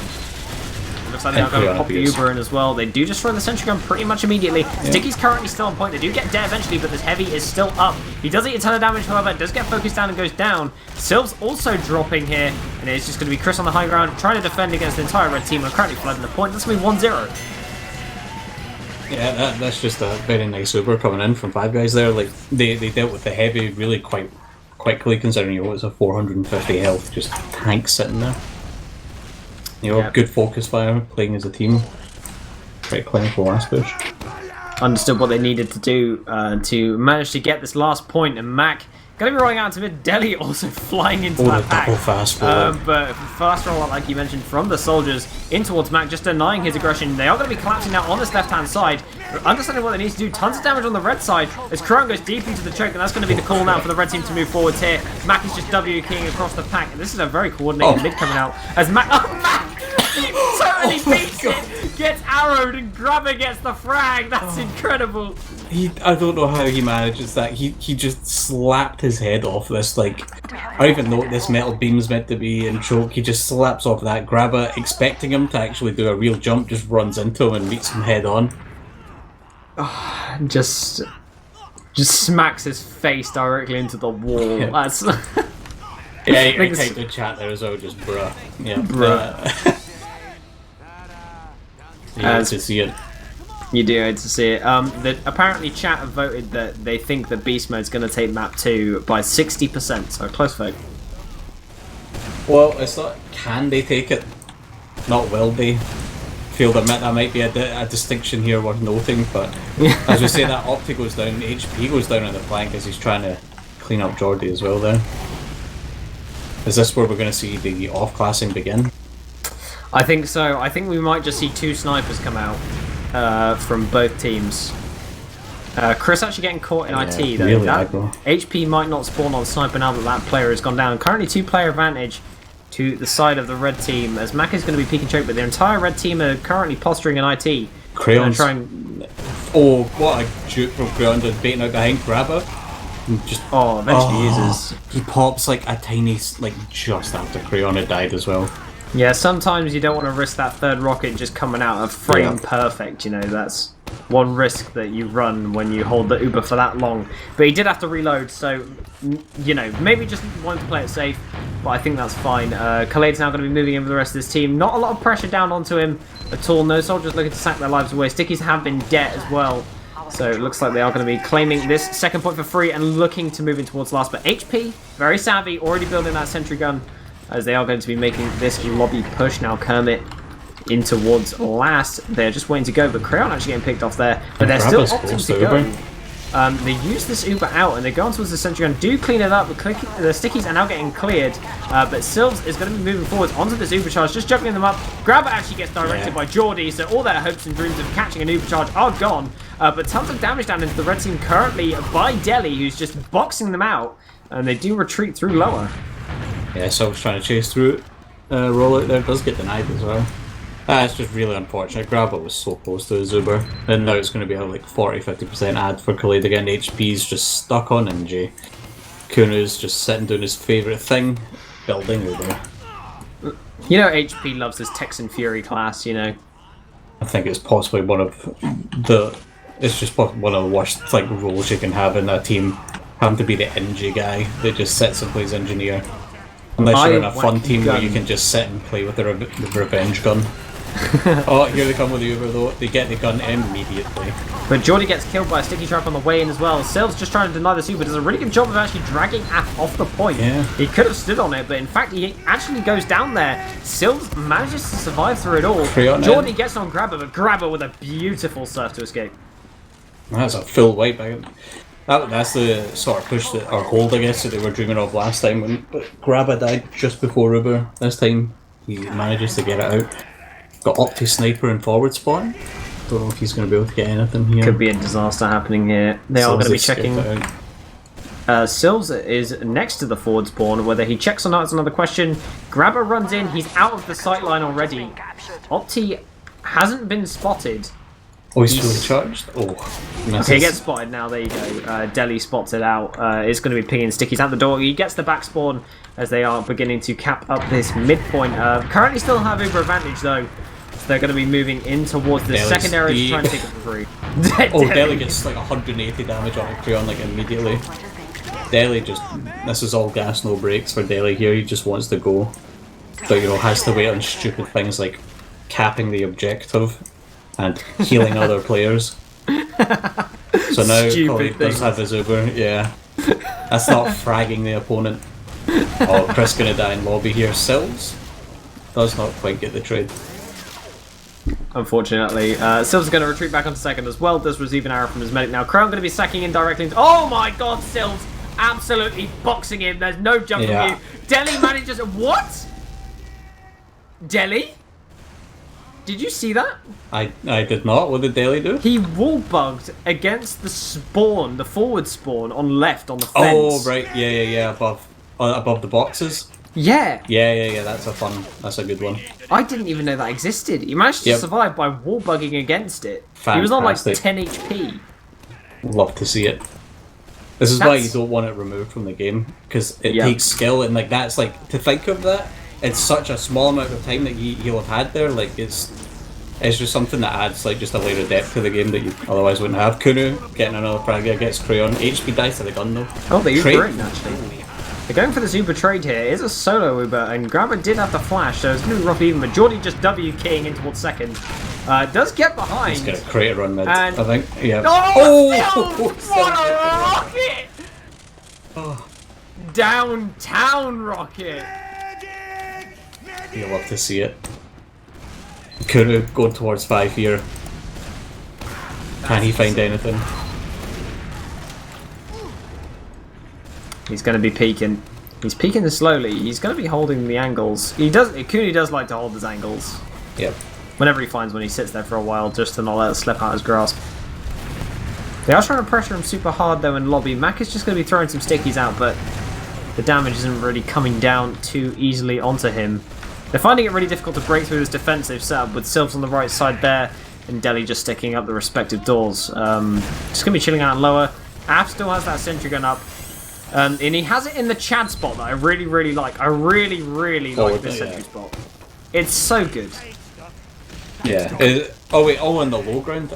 Looks like they're going to pop the Uber in as well. They do destroy the sentry gun pretty much immediately. Sticky's currently still on point. They do get dead eventually, but this heavy is still up. He does eat a ton of damage, however, does get focused down and goes down. Sylv's also dropping here, and it's just going to be Chris on the high ground, trying to defend against the entire red team, and currently flooding the point. That's going to be 1-0. Yeah, that's just a very nice Uber coming in from 5 guys there. Like, they dealt with the heavy really quite quickly, considering, you know, it's a 450 health, just tank sitting there. You know, good focus fire, playing as a team. Very clinical last push. Understood what they needed to do to manage to get this last point, and Mac going to be rolling out to mid. Deli also flying into that the pack. double fast roll. But fast roll, like you mentioned, from the soldiers in towards Mac, just denying his aggression. They are going to be collapsing now on this left-hand side. Understanding what they need to do, tons of damage on the red side as Crayon goes deep into the choke, and that's going to be the call now for the red team to move forwards here. Mac is just W-keying across the pack, and this is a very coordinated mid coming out as Mac. Oh, Mac! He totally beats it! Gets arrowed and Grubber gets the frag. That's incredible. I don't know how he manages that. He just slapped his head off this, like, I don't even know what this metal beam's meant to be in choke. He just slaps off that Grabber, expecting him to actually do a real jump, just runs into him and meets him head on. Just smacks his face directly into the wall. Yeah. That's Yeah, I typed in chat there as well, just bruh. Yeah, Bruh. You hate to see it. You do hate to see it. Apparently chat have voted that they think that Beast Mode's going to take map 2 by 60%, so a close vote. Well, it's not can they take it, not will they. Feel that might be a distinction here worth noting, but as we say, that Opti goes down, HP goes down on the flank as he's trying to clean up Geordie as well there. Is this where we're going to see the off-classing begin? I think so. I think we might just see 2 snipers come out from both teams. Chris actually getting caught in IT though. Really that aggro. HP might not spawn on sniper now that that player has gone down. Currently 2-player advantage to the side of the red team as Mac is going to be peeking choke, but the entire red team are currently posturing in IT. Crayon's trying. Oh, what a juke from Crayon, just baiting out behind Grabber. Just Eventually uses. He pops like a tiny, like just after Crayon had died as well. Yeah, sometimes you don't want to risk that third rocket just coming out of frame perfect, you know, that's one risk that you run when you hold the Uber for that long. But he did have to reload, so, you know, maybe just wanted to play it safe, but I think that's fine. Khaled's now going to be moving in with the rest of his team. Not a lot of pressure down onto him at all. No soldiers looking to sack their lives away. Stickies have been dead as well. So it looks like they are going to be claiming this second point for free and looking to move in towards last. But HP, very savvy, already building that sentry gun, as they are going to be making this lobby push now. Kermit in towards last. They're just waiting to go, but Crayon actually getting picked off there. But they're still opting to go. They use this Uber out and they go on towards the sentry gun, do clean it up, but the Stickies are now getting cleared. But Sylvs is going to be moving forwards onto this Uber charge, just juggling them up. Grabber actually gets directed by Geordie, so all their hopes and dreams of catching an Uber charge are gone. But tons of damage down into the red team currently by Deli, who's just boxing them out. And they do retreat through lower. Yeah, so I was trying to chase through it. Roll out there does get denied as well. It's just really unfortunate. Grabber was so close to his Uber, and now it's going to be a like 40-50% ad for Khaled again. HP's just stuck on NJ. Kunu's just sitting doing his favourite thing, building Uber. You know HP loves this Texan Fury class, you know. I think it's possibly one of the... It's just one of the worst like roles you can have in a team. Having to be the NG guy that just sits and plays engineer. Unless you're in a fun team where you can just sit and play with the revenge gun. Oh, here they come with the Uber though. They get the gun immediately. But Geordie gets killed by a sticky trap on the way in as well. Sylv's just trying to deny the Uber. Does a really good job of actually dragging Aff off the point. Yeah. He could have stood on it, but in fact he actually goes down there. Sylv manages to survive through it all. Geordie gets on Grabber, but Grabber with a beautiful surf to escape. That's a full wipe. That's the sort of push that, or hold, I guess, that they were dreaming of last time when Grabba died just before Uber. This time he manages to get it out. Got Opti Sniper and forward spawn. Don't know if he's going to be able to get anything here. Could be a disaster happening here. They are going to be checking. Sylvs is next to the forward spawn. Whether he checks or not is another question. Grabber runs in. He's out of the sight line already. Opti hasn't been spotted. Oh, he's fully charged? Oh, misses. Okay, he gets spotted now. There you go. Deli spots it out. It's going to be pinging Sticky's out the door. He gets the back spawn as they are beginning to cap up this midpoint. Currently still have Uber advantage though. So they're going to be moving in towards the Deli's secondary to try and take it for free. Oh, Deli gets like 180 damage on Creon like immediately. Deli just... This is all gas, no brakes for Deli here. He just wants to go. But, you know, has to wait on stupid things like capping the objective and healing other players. So now Colby does have his Uber, yeah. That's not fragging the opponent. Oh, Chris gonna die in lobby here. Sills does not quite get the trade. Unfortunately, Sylv's going to retreat back onto second as well. Does receive an arrow from his medic now. Crown going to be sacking in directly into... Oh my god, Sylvs absolutely boxing him. There's no jump from you. Deli manages... What? Deli? Did you see that? I did not. What did Deli do? He wall bugged against the spawn, the forward spawn on left on the fence. Oh right, yeah, above the boxes. Yeah. Yeah. That's a good one. I didn't even know that existed. He managed to survive by wall bugging against it. Fantastic. He was on like 10 HP. Love to see it. This is why you don't want it removed from the game, because it takes skill, and like that's like, to think of that, it's such a small amount of time that you'll have had there. Like it's just something that adds like just a layer of depth to the game that you otherwise wouldn't have. Kunu getting another frag gets Crayon. HP dies to the gun though. Oh, they Uber in actually. They're going for this Uber trade here. It is a solo Uber, and Grabber did have the flash, so it's going to be rough even, but Geordie just W keying in towards second. Does get behind. He's going to create a run mid, and... I think. Yeah. Oh! What a rocket! Oh. Downtown rocket! You'll love to see it. Kunu going towards 5 here. Can he find anything? He's going to be peeking. He's peeking this slowly. He's going to be holding the angles. Kuni does like to hold his angles. Yep. Whenever he finds one, he sits there for a while just to not let it slip out his grasp. They are trying to pressure him super hard though in lobby. Mac is just going to be throwing some stickies out, but the damage isn't really coming down too easily onto him. They're finding it really difficult to break through this defense they've set up with Sylvs on the right side there and Deli just sticking up the respective doors. Just going to be chilling out lower. Aff still has that sentry gun up. And he has it in the Chad spot that I really, really like. I really, really like this sentry spot. It's so good. Yeah. Oh wait, on the low ground?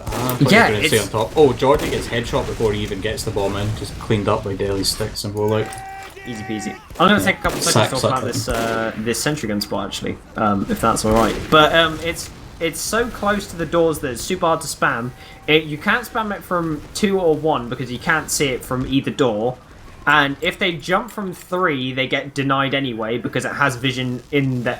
Yeah, it's... on top. Oh, Geordie gets headshot before he even gets the bomb in. Just cleaned up by Deli's sticks and rollout. Easy peasy. I'm going to take a couple seconds to talk about this sentry gun spot actually, if that's alright. But it's so close to the doors that it's super hard to spam. You can't spam it from 2 or 1 because you can't see it from either door. And if they jump from 3, they get denied anyway because it has vision in the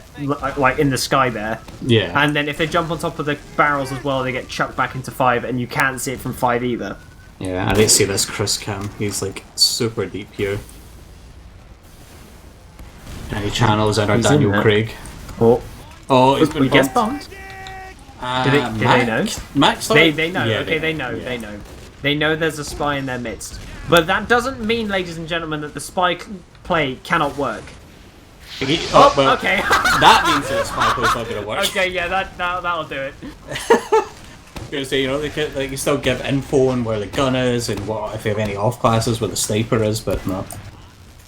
in the sky there. Yeah. And then if they jump on top of the barrels as well, they get chucked back into 5, and you can't see it from 5 either. Yeah, I didn't see this Chris cam. He's like super deep here. And he channels in our Daniel Craig. Oh, he's been gets bombed. Did they know? Max, they know. Yeah, okay, they know. They know. They know there's a spy in their midst. But that doesn't mean, ladies and gentlemen, that the spy play cannot work. Okay. That means that the spy play's not going to work. Okay, yeah, that'll do it. Gonna say, you know, they can still give info on where the gun is and what if they have any off classes where the sniper is, but no.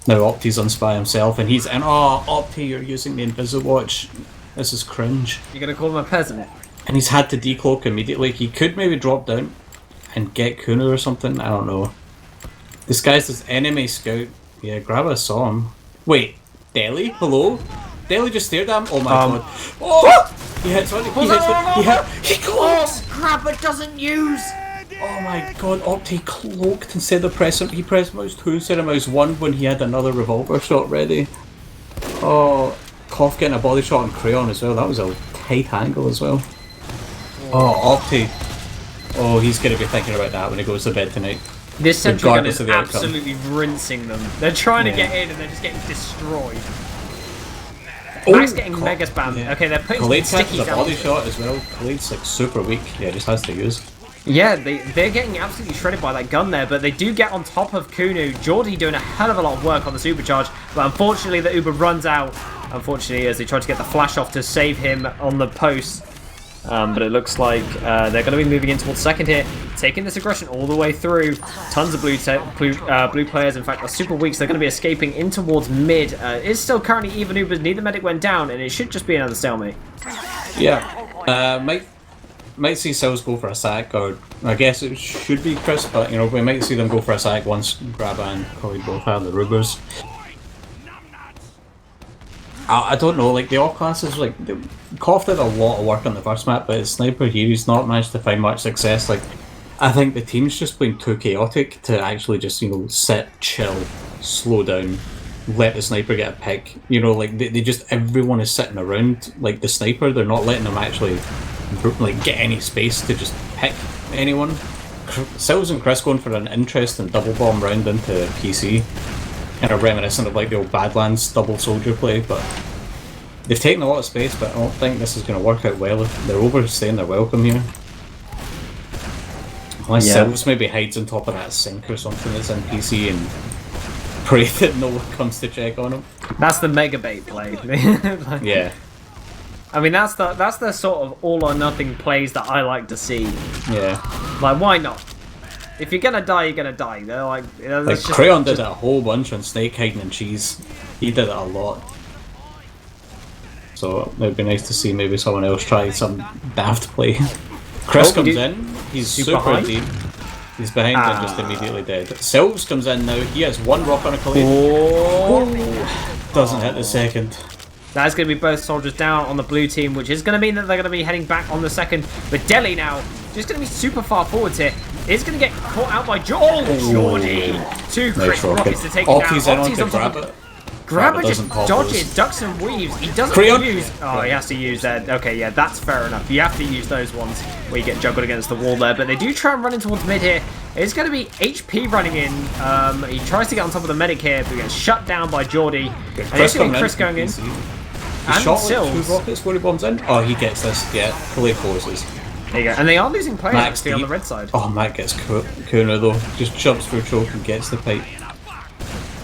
Now Opti's on spy himself, and he's Opti, you're using the Inviswatch. This is cringe. You're gonna call him a peasant? And he's had to decloak immediately. He could maybe drop down and get Kunu or something. I don't know. Disguised as enemy scout. Yeah, Grabba saw him. Wait, Deli? Hello? Deli just stared at him? Oh my god. Oh! He hits one. He Pulls hits out one. one. He cloaks. Grabber doesn't use. Oh my god, Opti cloaked instead of pressing. He pressed mouse 2 instead of mouse 1 when he had another revolver shot ready. Oh, Koff getting a body shot on Crayon as well. That was a tight angle as well. Oh, Opti. Oh, he's going to be thinking about that when he goes to bed tonight. This sentry gun Regardless is of the outcome. absolutely rinsing them. They're trying to Yeah. get in and they're just getting destroyed. Oh, Max getting mega spam. yeah. Okay, they're putting Khalid catches stickies a out. body shot as well. Khalid's like super weak. Yeah, just has to use. Yeah, they're getting absolutely shredded by that gun there, but they do get on top of Kunu. Geordie doing a hell of a lot of work on the supercharge, but unfortunately the Uber runs out. Unfortunately, as they try to get the flash off to save him on the post. But it looks like they're going to be moving in towards second here, taking this aggression all the way through. Tons of blue players, in fact, are super weak, so they're going to be escaping in towards mid. It's still currently even Ubers, neither medic went down, and it should just be another stalemate. Yeah, might see Sills go for a sack, or I guess it should be Chris, but you know, we might see them go for a sack once Grabba and Khalid both have the Rubers. I don't know, like the all classes, like Koff did a lot of work on the first map, but his sniper here, he's not managed to find much success. Like, I think the team's just been too chaotic to actually just, you know, sit, chill, slow down, let the sniper get a pick. You know, like they just, everyone is sitting around like the sniper, they're not letting them actually like get any space to just pick anyone. Sills and Chris going for an interesting double bomb round into PC. Kind of reminiscent of like the old Badlands double soldier play, but they've taken a lot of space, but I don't think this is going to work out well. If they're overstaying their welcome here. Unless Sills maybe hides on top of that sink or something that's in PC and pray that no one comes to check on him. That's the mega bait play. Like, Yeah. I mean, that's the sort of all or nothing plays that I like to see. Yeah. Like, why not? If you're gonna die, you're gonna die. They're like, you know, Like that's just, Crayon did it a whole bunch on Snake Hiding and Cheese. He did it a lot. So it would be nice to see maybe someone else try some daft play. Chris Oh, comes in, he's super high. deep. He's behind and just immediately dead. Silves comes in now, he has one rock on a Khalid. Oh. Doesn't hit the second. That's going to be both soldiers down on the blue team, which is going to mean that they're going to be heading back on the second. But Delhi now, just going to be super far forwards here. Is going to get caught out by Geordie. Two crit rockets to take him down. Opti's in on Opti's to on top of Grabba. Grabber just doesn't pop dodges, those. ducks and weaves. He doesn't Crayon. use... Oh, he has to use that. Okay, yeah, that's fair enough. You have to use those ones where you get juggled against the wall there. But they do try and run in towards mid here. It's going to be HP running in. He tries to get on top of the medic here, but he gets shut down by Geordie. And it's going to be Chris going in. He And shot like Sills. 2 rockets when he bombs in. Oh, he gets this. Yeah, Khalid closes. There you go. And they are losing players Max actually on the deep. red side. Oh, Matt gets Kuna though. Just jumps through choke and gets the pipe.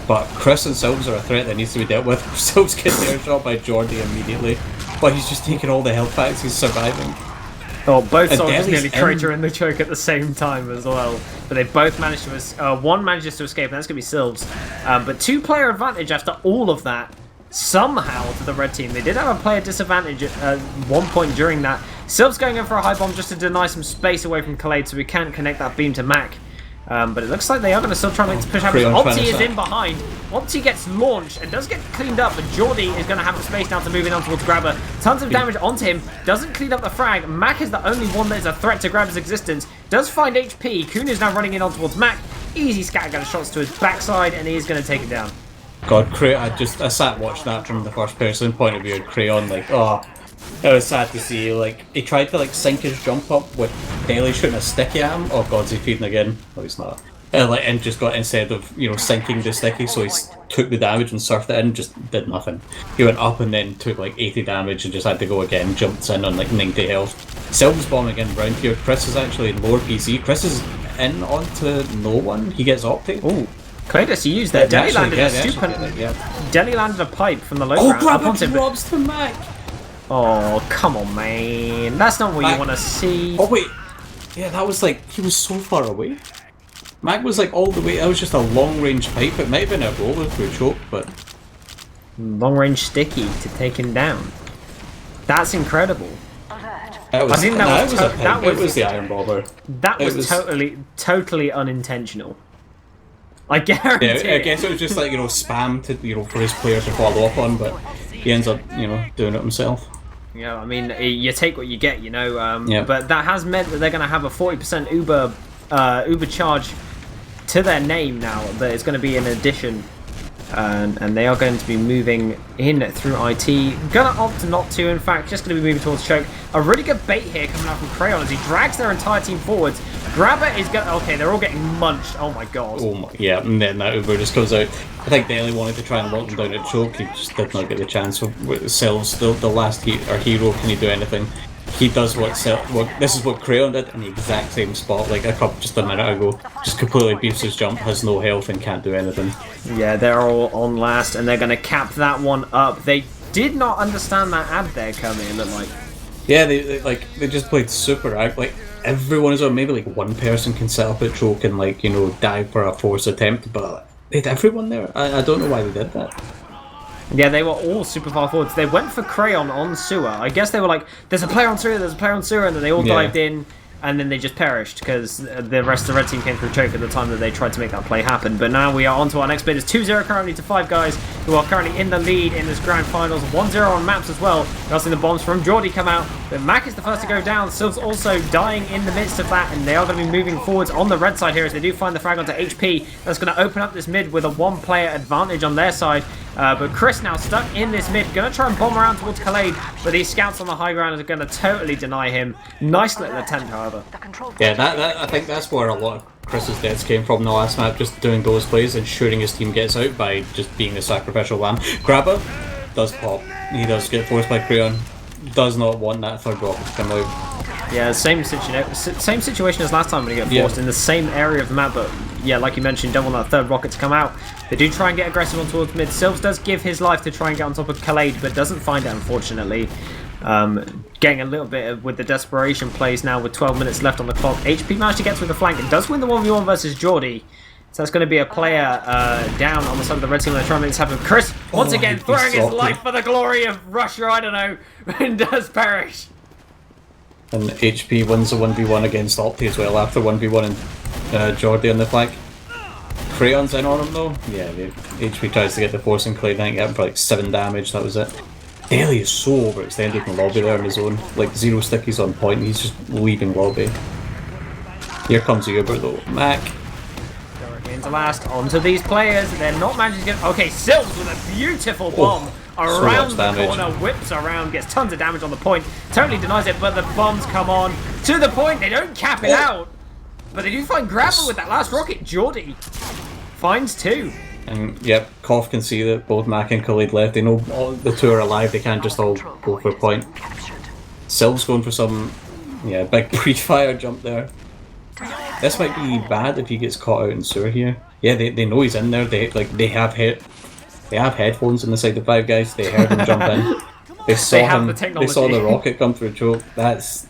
But Chris and Silves are a threat that needs to be dealt with. Silves gets air shot by Geordie immediately. But he's just taking all the health packs, he's surviving. Oh, both And soldiers Delhi's nearly crater in the choke at the same time as well. But they both managed to... one manages to escape, and that's going to be Silves. But 2-player advantage after all of that. Somehow to the red team. They did have a player disadvantage at one point during that. Silves going in for a high bomb just to deny some space away from Khalid so we can't connect that beam to Mac. But it looks like they are going to still try to push out. Opti is in behind. Opti gets launched and does get cleaned up, but Geordie is going to have the space now to move in on towards Grabber. Tons of damage onto him. Doesn't clean up the frag. Mac is the only one that is a threat to Grabber's existence. Does find HP. Kuna is now running in on towards Mac. Easy scattergun shots to his backside, and he is going to take it down. God, I sat watching that from the first person point of view. Crayon, like, oh, it was sad to see. Like, he tried to like sink his jump up with Daly shooting a sticky at him. Oh God, is he feeding again? No, he's not. And just got, instead of, you know, sinking the sticky, so he took the damage and surfed it in, just did nothing. He went up and then took like 80 damage and just had to go again. Jumps in on like 90 health. Silver's bombing again round here. Chris is actually in lower PC. Chris is in onto no one. He gets Opti. Ooh. Kratos used that. Delhi landed a stupid. Delhi landed a pipe from the low ground. Grab up onto him, but- robs to Mac. Oh, come on, man. That's not what you want to see. Oh wait, yeah, that was like, he was so far away. Mac was like all the way, that was just a long range pipe. It might have been a roller through choke, but... Long range sticky to take him down. That's incredible. It was, I think that was a pipe. that It was the iron bobber. That was, was- totally unintentional. I guarantee. Yeah, I guess it was just like, you know, spam to, you know, for his player to follow up on, but he ends up, you know, doing it himself. Yeah, I mean, you take what you get, you know. Yeah. But that has meant that they're going to have a 40% Uber charge to their name now. That it's going to be an addition, and they are going to be moving in through IT. Gonna opt not to, in fact, just going to be moving towards Choke. A really good bait here coming out from Crayon as he drags their entire team forwards. Grabber is going. Okay, they're all getting munched. Oh my god. Oh my, yeah, and then that Uber just comes out. I think Deli wanted to try and lock them down at Choke. He just did not get the chance. With Selvs, the last hero, can he do anything? He does what this is what Crayon did in the exact same spot, like just a minute ago. Just completely beefs his jump, has no health, and can't do anything. Yeah, they're all on last, and they're going to cap that one up. They did not understand that ad there coming, it looked like. Yeah, they just played super ag. Like everyone is on. Maybe like one person can set up at Choke and like dive for a force attempt, but they had everyone there. I don't know why they did that. Yeah, they were all super far forwards. They went for Crayon on Sewer. I guess they were like, there's a player on Sewer, there's a player on Sewer, and then they all dived in, and then they just perished because the rest of the red team came through Choke at the time that they tried to make that play happen. But now we are on to our next bit. It's 2-0 currently to 5 guys who are currently in the lead in this grand finals. 1-0 on maps as well. We're seeing the bombs from Geordie come out, but Mac is the first to go down. Sylv's also dying in the midst of that, and they are going to be moving forwards on the red side here as they do find the frag onto HP. That's going to open up this mid with a 1-player advantage on their side. But Chris now stuck in this mid, going to try and bomb around towards Khalid, but these scouts on the high ground are going to totally deny him. Nice little attempt, however. Yeah, that I think that's where a lot of Chris's deaths came from in the last map, just doing those plays, ensuring his team gets out by just being the sacrificial lamb. Grabber does pop. He does get forced by Crayon. Does not want that third rocket to come out. Yeah, same situation as last time when he got forced in the same area of the map, but yeah, like you mentioned, don't want that third rocket to come out. They do try and get aggressive on towards mid. Sylvs does give his life to try and get on top of Khalid, but doesn't find it, unfortunately. Getting a little bit with the desperation plays now with 12 minutes left on the clock. HP managed to get through the flank and does win the 1v1 versus Geordie. So that's going to be a player down on the side of the red team when they try and make this happen. Chris, once again, throwing his life for the glory of Russia, I don't know, and does perish. And HP wins the 1v1 against Opti as well after 1v1 and Geordie on the flank. Crayon's in on him though. Yeah, HP tries to get the force and Clay didn't get him for like 7 damage, that was it. Daly is so overextended in the lobby there on his own. Like 0 stickies on point, he's just leaving lobby. Here comes Uber though. Mac. Into last, onto these players. They're not managing to get. Okay, Sylvs with a beautiful bomb around the corner, whips around, gets tons of damage on the point. Totally denies it, but the bombs come on to the point. They don't cap it out, but they do find Grabber with that last rocket. Geordie finds 2. And yep, Koff can see that both Mac and Khalid left. They know all the 2 are alive. They can't just all go for a point. Sylv's going for some, big pre-fire jump there. This might be bad if he gets caught out in Sewer here. Yeah, they know he's in there. They have headphones on the side of 5 guys. They heard him jump in. They saw They saw the rocket come through Choke. That's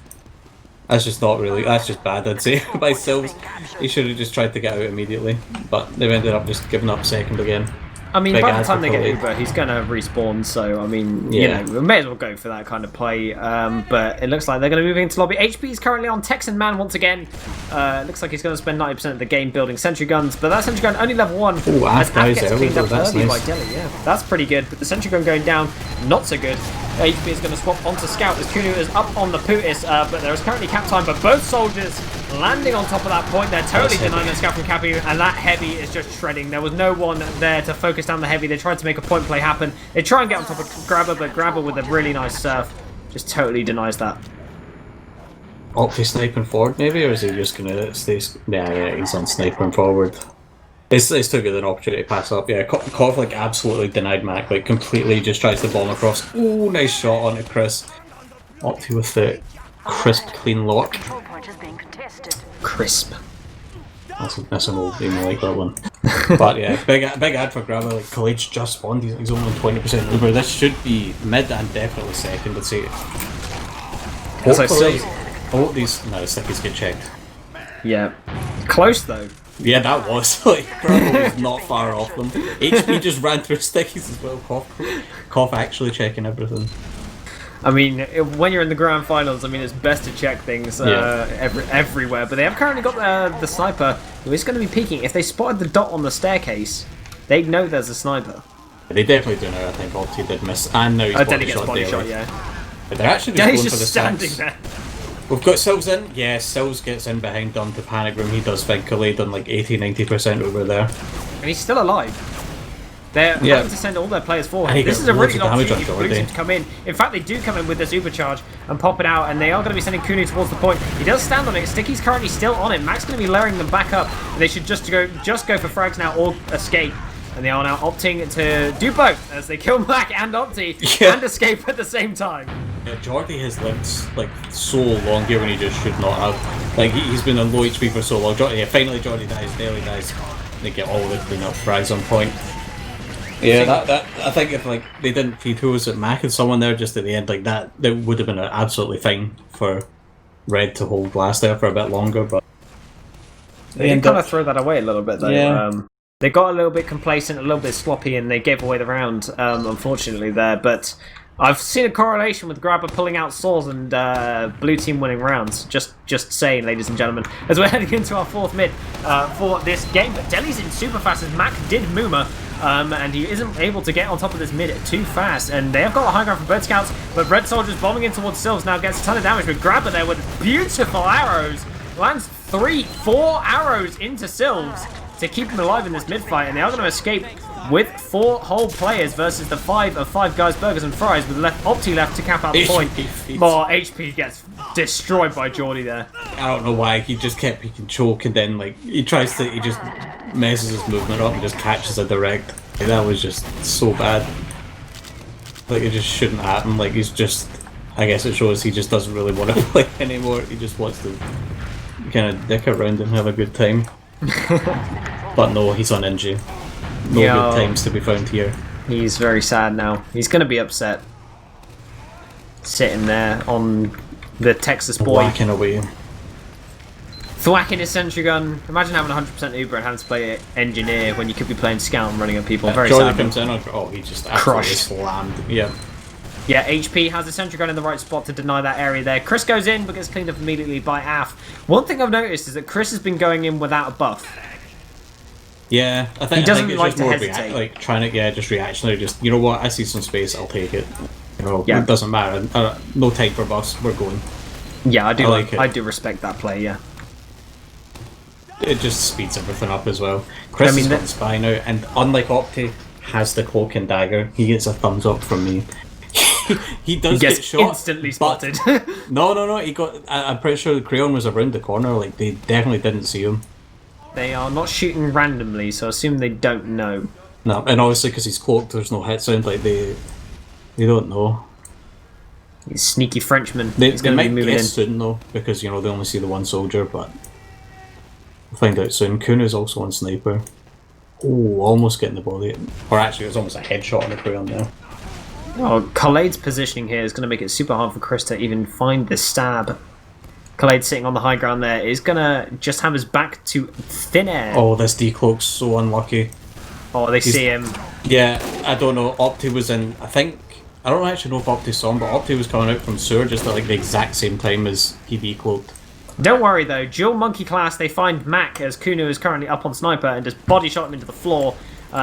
just not really. That's just bad, I'd say. By Sylvs, he should have just tried to get out immediately, but they've ended up just giving up second again. I mean, by the time they get Uber, he's going to respawn, so, I mean, you know, we may as well go for that kind of play. But it looks like they're going to move into lobby. HP is currently on Texan Man once again. It looks like he's going to spend 90% of the game building sentry guns, but that sentry gun only level 1. Ooh, as Af gets cleaned up that's early nice. by Delhi, that's pretty good. But the sentry gun going down, not so good. HP is going to swap onto Scout as Kunu is up on the Putis, but there is currently cap time, but both soldiers landing on top of that point. They're totally denying the Scout from Cappy, and that heavy is just shredding. There was no one there to focus down the heavy. They tried to make a point play happen. They try and get on top of Grabber, but Grabber with a really nice surf just totally denies that. Opti sniping forward maybe, or is he just gonna stay? Yeah, he's on sniping forward. It's too good an opportunity to pass up. Yeah, Koff like absolutely denied Mac, like completely just tries to bomb across. Oh, nice shot onto Chris. Opti with the crisp, clean lock. Crisp. That's an old game, I like that one. But yeah, big ad for Grabber. Like Khalid's just spawned, he's only 20% Uber. This should be mid and definitely second, I'd say. Hopefully, I hope these stickies get checked. Yeah, close though. Yeah, that was like Grabber was not far off them. HP just ran through stickies as well. Koff actually checking everything. I mean, when you're in the grand finals, I mean, it's best to check things everywhere. But they have currently got the sniper who is going to be peeking. If they spotted the dot on the staircase, they'd know there's a sniper. They definitely do know. I think Opti did miss, and now he's body shot Daly. Yeah. But they're actually just He's going for just the standing sacks. there. We've got Sills in. Yeah, Sills gets in behind Dom to panic room. He does think Khalid done like 80-90% over there. And he's still alive. They're having to send all their players forward. And he This got is a really loads good of damage opportunity on for Blue Jordy. Team to come in. In fact, they do come in with this Ubercharge and pop it out, and they are going to be sending Kunu towards the point. He does stand on it. Sticky's currently still on it. Mac's going to be layering them back up. They should just go for frags now or escape. And they are now opting to do both as they kill Mac and Opti and escape at the same time. Yeah, Jordy has lived like so long here when he just should not have. Like he's been on low HP for so long. Finally Jordy dies, Daly dies. They get all the clean-up frags on point. Yeah, that I think if like they didn't feed who was at Mac and someone there just at the end like that would have been absolutely fine for Red to hold Blast there for a bit longer, but they did kind of throw that away a little bit though. Yeah. They got a little bit complacent, a little bit sloppy, and they gave away the round, unfortunately, there. But I've seen a correlation with Grabber pulling out swords and Blue Team winning rounds. Just saying, ladies and gentlemen. As we're heading into our fourth mid for this game. But Deli's in super fast as Mac did Muma. And he isn't able to get on top of this mid too fast. And they have got a high ground from Bird Scouts, but Red Soldier's bombing in towards Sills now gets a ton of damage. But Grabber there with beautiful arrows. Lands 3-4 arrows into Sills to keep him alive in this mid-fight, and they are going to escape with 4 whole players versus the 5 of Five Guys Burgers and Fries with Opti left to cap out the point. More HP gets destroyed by Geordie there. I don't know why he just kept picking choke and then like he just messes his movement up and just catches a direct. Like, that was just so bad. Like it just shouldn't happen. Like he's just, I guess it shows he just doesn't really want to play anymore. He just wants to kind of dick around and have a good time. But no, he's on injury. No good times to be found here. He's very sad now. He's going to be upset. Sitting there on the Texas boy. Whacking away. Thwacking his sentry gun. Imagine having 100% Uber and having to play engineer when you could be playing scout and running at people. Very Jordan sad. comes in on, oh, he just absolutely slammed. Yeah. Yeah, HP has a sentry gun in the right spot to deny that area there. Chris goes in but gets cleaned up immediately by Af. One thing I've noticed is that Chris has been going in without a buff. Yeah, I think He doesn't it's like just to more hesitate. like trying to just reactionary. Just you know what, I see some space, I'll take it. You know, Yeah. it doesn't matter. No time for buffs. We're going. Yeah, I do like it. I do respect that play. Yeah. It just speeds everything up as well. Chris is on spy now, and unlike Opti, has the cloak and dagger. He gets a thumbs up from me. he does Gets get shot instantly but- spotted. No. He got. I'm pretty sure the Crayon was around the corner. Like they definitely didn't see him. They are not shooting randomly, so I assume they don't know. No, and obviously because he's cloaked, there's no hit sound. Like they don't know. He's sneaky Frenchman. They He's going to be might moving in. guess soon though, because you know they only see the one soldier. But we'll find out soon. Kuna's also on sniper. Oh, almost getting the body. Or actually, it was almost a headshot on the Crayon there. Oh, Khaled's positioning here is going to make it super hard for Chris to even find the stab. Khaled sitting on the high ground there is going to just have his back to thin air. Oh, this decloak's so unlucky. Oh, they see him. Yeah, I don't know. Opti was in. I don't actually know if Opti saw him, but Opti was coming out from sewer just at like the exact same time as he decloaked. Don't worry though, dual monkey class, they find Mac as Kunu is currently up on sniper and just body shot him into the floor,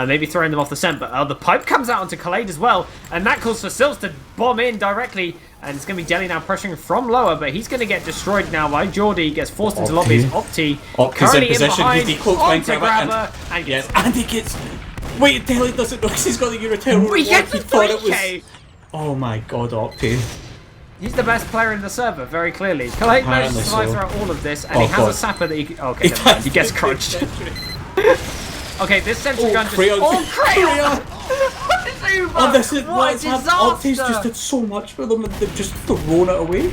maybe throwing them off the scent. But the pipe comes out onto Khaled as well, and that calls for Sills to bomb in directly. And it's going to be Deli now pressuring from lower, but he's going to get destroyed now by Geordie. Gets forced into lobbies. Opti's currently in behind, onto Grabber, and yes, and he gets. Wait, Deli doesn't know because he's got the Euroterror. We get the 3K! Oh my god, Opti. He's the best player in the server, very clearly. Khaled managed to survive throughout all of this, and he has a sapper that he... Okay, never mind. He gets crunched. Okay, this sentry gun just... Crayon. Oh, Crayon! Oh, this is what a what's happened. disaster! Opti's just did so much for them and they've just thrown it away.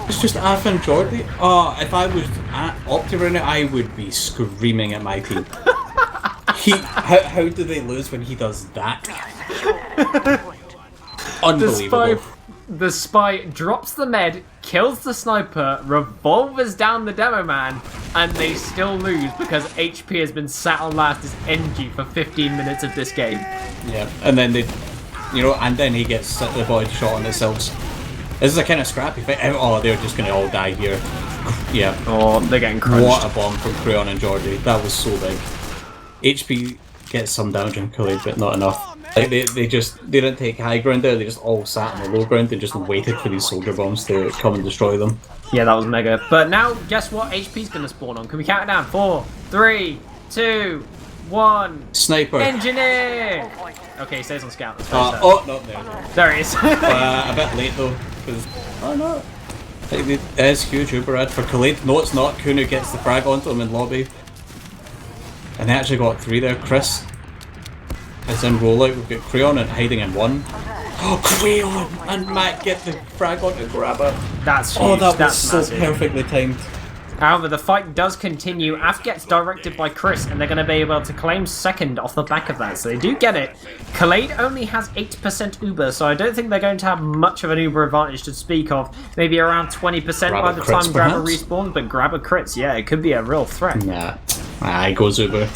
It's just Af and Jordy. Oh, if I was at Opti right now, I would be screaming at my team. How do they lose when he does that? Unbelievable. The spy drops the med, kills the sniper, revolvers down the demo man, and they still lose because HP has been sat on last as NG for 15 minutes of this game. Yeah, and then and then he gets the body shot on themselves. This is a kind of scrappy fight. Oh, they're just gonna all die here. Yeah. Oh, they're getting crunched. What a bomb from Crayon and Geordie. That was so big. HP gets some damage on Khalid, but not enough. Like they didn't take high ground there. They just all sat on the low ground and just waited for these soldier bombs to come and destroy them. Yeah, that was mega. But now, guess what? HP's going to spawn on. Can we count it down? 4, 3, 2, 1. Sniper. Engineer. Okay, he stays on scout. That's No, there. there he is. A bit late though, because no. It is huge Uber ad for Khalid. No, it's not. Kunu gets the frag onto him in lobby. And they actually got 3 there. Chris is in rollout. We've got Creon and hiding in 1. Oh, Creon! And Matt get the frag onto Grabber. That's huge. Oh, that was That's so massive. perfectly timed. However, the fight does continue. Af gets directed by Chris, and they're going to be able to claim second off the back of that. So they do get it. Khalid only has 8% Uber, so I don't think they're going to have much of an Uber advantage to speak of. Maybe around 20% by the time Grabber respawns, but Grabber crits, yeah, it could be a real threat. Nah, he goes Uber.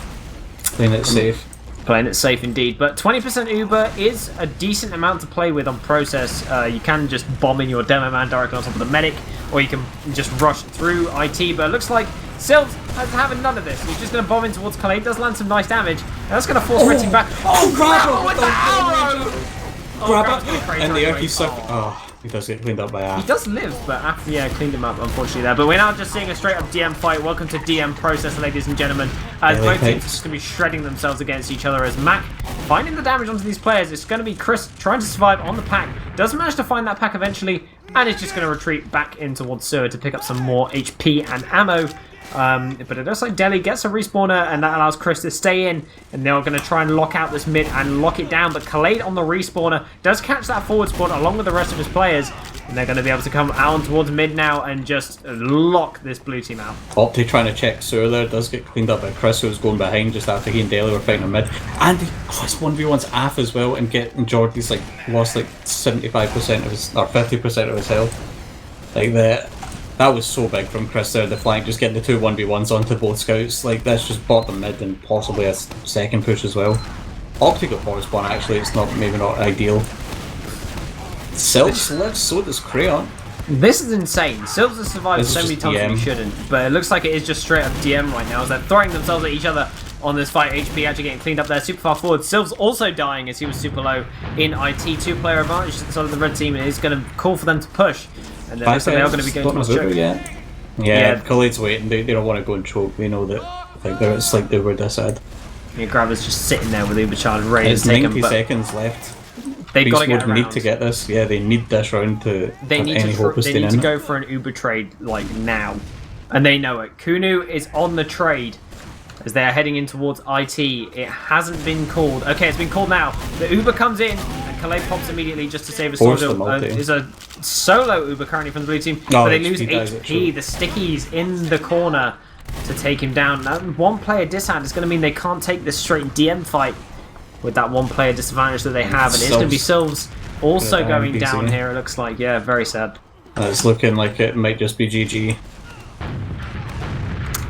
Playing it safe. Playing it safe indeed, but 20% Uber is a decent amount to play with on Process. You can just bomb in your demo man directly on top of the medic, or you can just rush through IT, but it looks like Silves has having none of this. He's just going to bomb in towards Khalid, does land some nice damage, and that's going to force Ritzing back. Oh, Grabber with the arrow! Grabber! And the Erky suck. Oh, he does get cleaned up by Af. He does live, but Af, yeah, cleaned him up, unfortunately, there. But we're now just seeing a straight-up DM fight. Welcome to DM Process, ladies and gentlemen. As both teams are just going to be shredding themselves against each other, as Mac finding the damage onto these players. It's going to be Chris trying to survive on the pack. Does manage to find that pack eventually, and is just going to retreat back in towards Sewer to pick up some more HP and ammo. But it looks like Deli gets a respawner, and that allows Chris to stay in, and they're going to try and lock out this mid and lock it down. But Khalid on the respawner does catch that forward spawn along with the rest of his players, and they're going to be able to come out towards mid now and just lock this blue team out. Opti trying to check Sewer there, does get cleaned up by Chris, who was going behind just after he and Deli were fighting on mid. And Chris 1v1's Af as well, and Jordy's like lost like 75% of his, or 50% of his health. Like that was so big from Chris there, the flank, just getting the 2 1v1s onto both scouts. Like, that's just bottom mid and possibly a second push as well. Opti got forward spawn, actually, it's maybe not ideal. Silves lives, so does Creon. This is insane. Silves has survived so many times that he shouldn't, but it looks like it is just straight up DM right now as they're throwing themselves at each other on this fight. HP actually getting cleaned up there super far forward. Silves also dying as he was super low in IT. 2-player advantage to the side of the red team, and it's going to call for them to push. And then they are going to be going towards choke. Yeah, Khalid's waiting. They don't want to go and choke. They know that it's like they were decided. Yeah, Grabber's just sitting there with Ubercharge ready to take him. 90 seconds left. They've got to get around. Need to get this. Yeah, they need this round to. They need to go for an Uber trade like now, and they know it. Kunu is on the trade as they are heading in towards IT. It hasn't been called. Okay, it's been called now. The Uber comes in, and Khalid pops immediately just to save a soldier. Is a solo Uber currently from the blue team, but they lose HP. The stickies in the corner to take him down. That one player dishand is going to mean they can't take this straight DM fight with that one player disadvantage that they have, and it's going to be Silves also going down here. It looks like, yeah, very sad. It's looking like it might just be GG.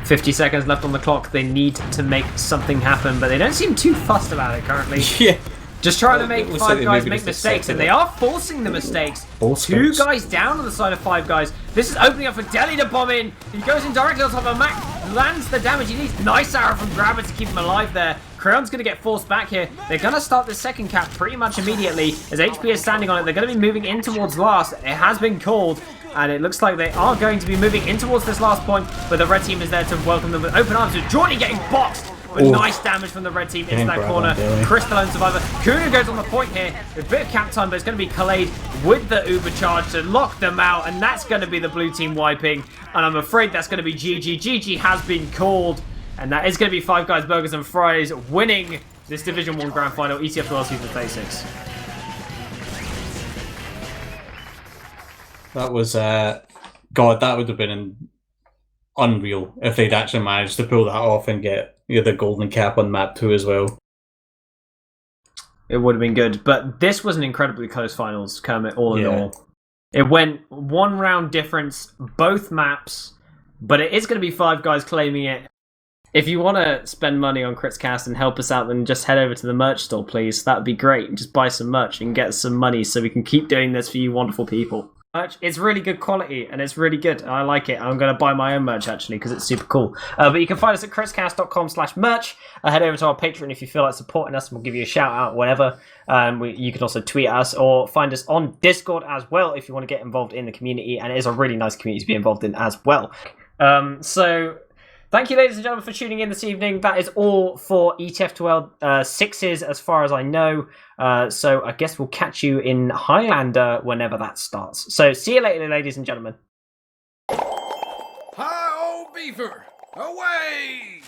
50 seconds left on the clock. They need to make something happen, but they don't seem too fussed about it currently. Yeah. Just trying to make Five Guys make mistakes, and they are forcing the mistakes. 2 guys down on the side of Five Guys. This is opening up for Deli to bomb in. He goes in directly on top of Mac, lands the damage he needs. Nice arrow from Grabber to keep him alive there. Creon's going to get forced back here. They're going to start the second cap pretty much immediately as HP is standing on it. They're going to be moving in towards last. It has been called, and it looks like they are going to be moving in towards this last point, but the red team is there to welcome them with open arms. Jordy getting boxed. But nice damage from the red team into that corner. Chris the lone survivor. Kunu goes on the point here. There's a bit of cap time, but it's going to be Khalid with the Uber charge to lock them out, and that's going to be the blue team wiping. And I'm afraid that's going to be GG. GG has been called, and that is going to be Five Guys Burgers and Fries winning this Division 1 Grand Final, ETF World Season 36. That was, God, that would have been unreal if they'd actually managed to pull that off and get the golden cap on map 2 as well. It would have been good, but this was an incredibly close finals, Kermit, all in all. It went 1 round difference, both maps, but it is going to be Five Guys claiming it. If you want to spend money on Critscast and help us out, then just head over to the merch store, please. That would be great. Just buy some merch and get some money so we can keep doing this for you wonderful people. merch. It's really good quality and it's really good. I like it. I'm going to buy my own merch actually because it's super cool. But you can find us at chriscast.com/merch. Head over to our Patreon if you feel like supporting us, and we'll give you a shout out, whatever. You can also tweet at us or find us on Discord as well if you want to get involved in the community, and it is a really nice community to be involved in as well. So thank you, ladies and gentlemen, for tuning in this evening. That is all for ETF12 6s as far as I know. So I guess we'll catch you in Highlander whenever that starts. So see you later, ladies and gentlemen. Hi, old beaver! Away!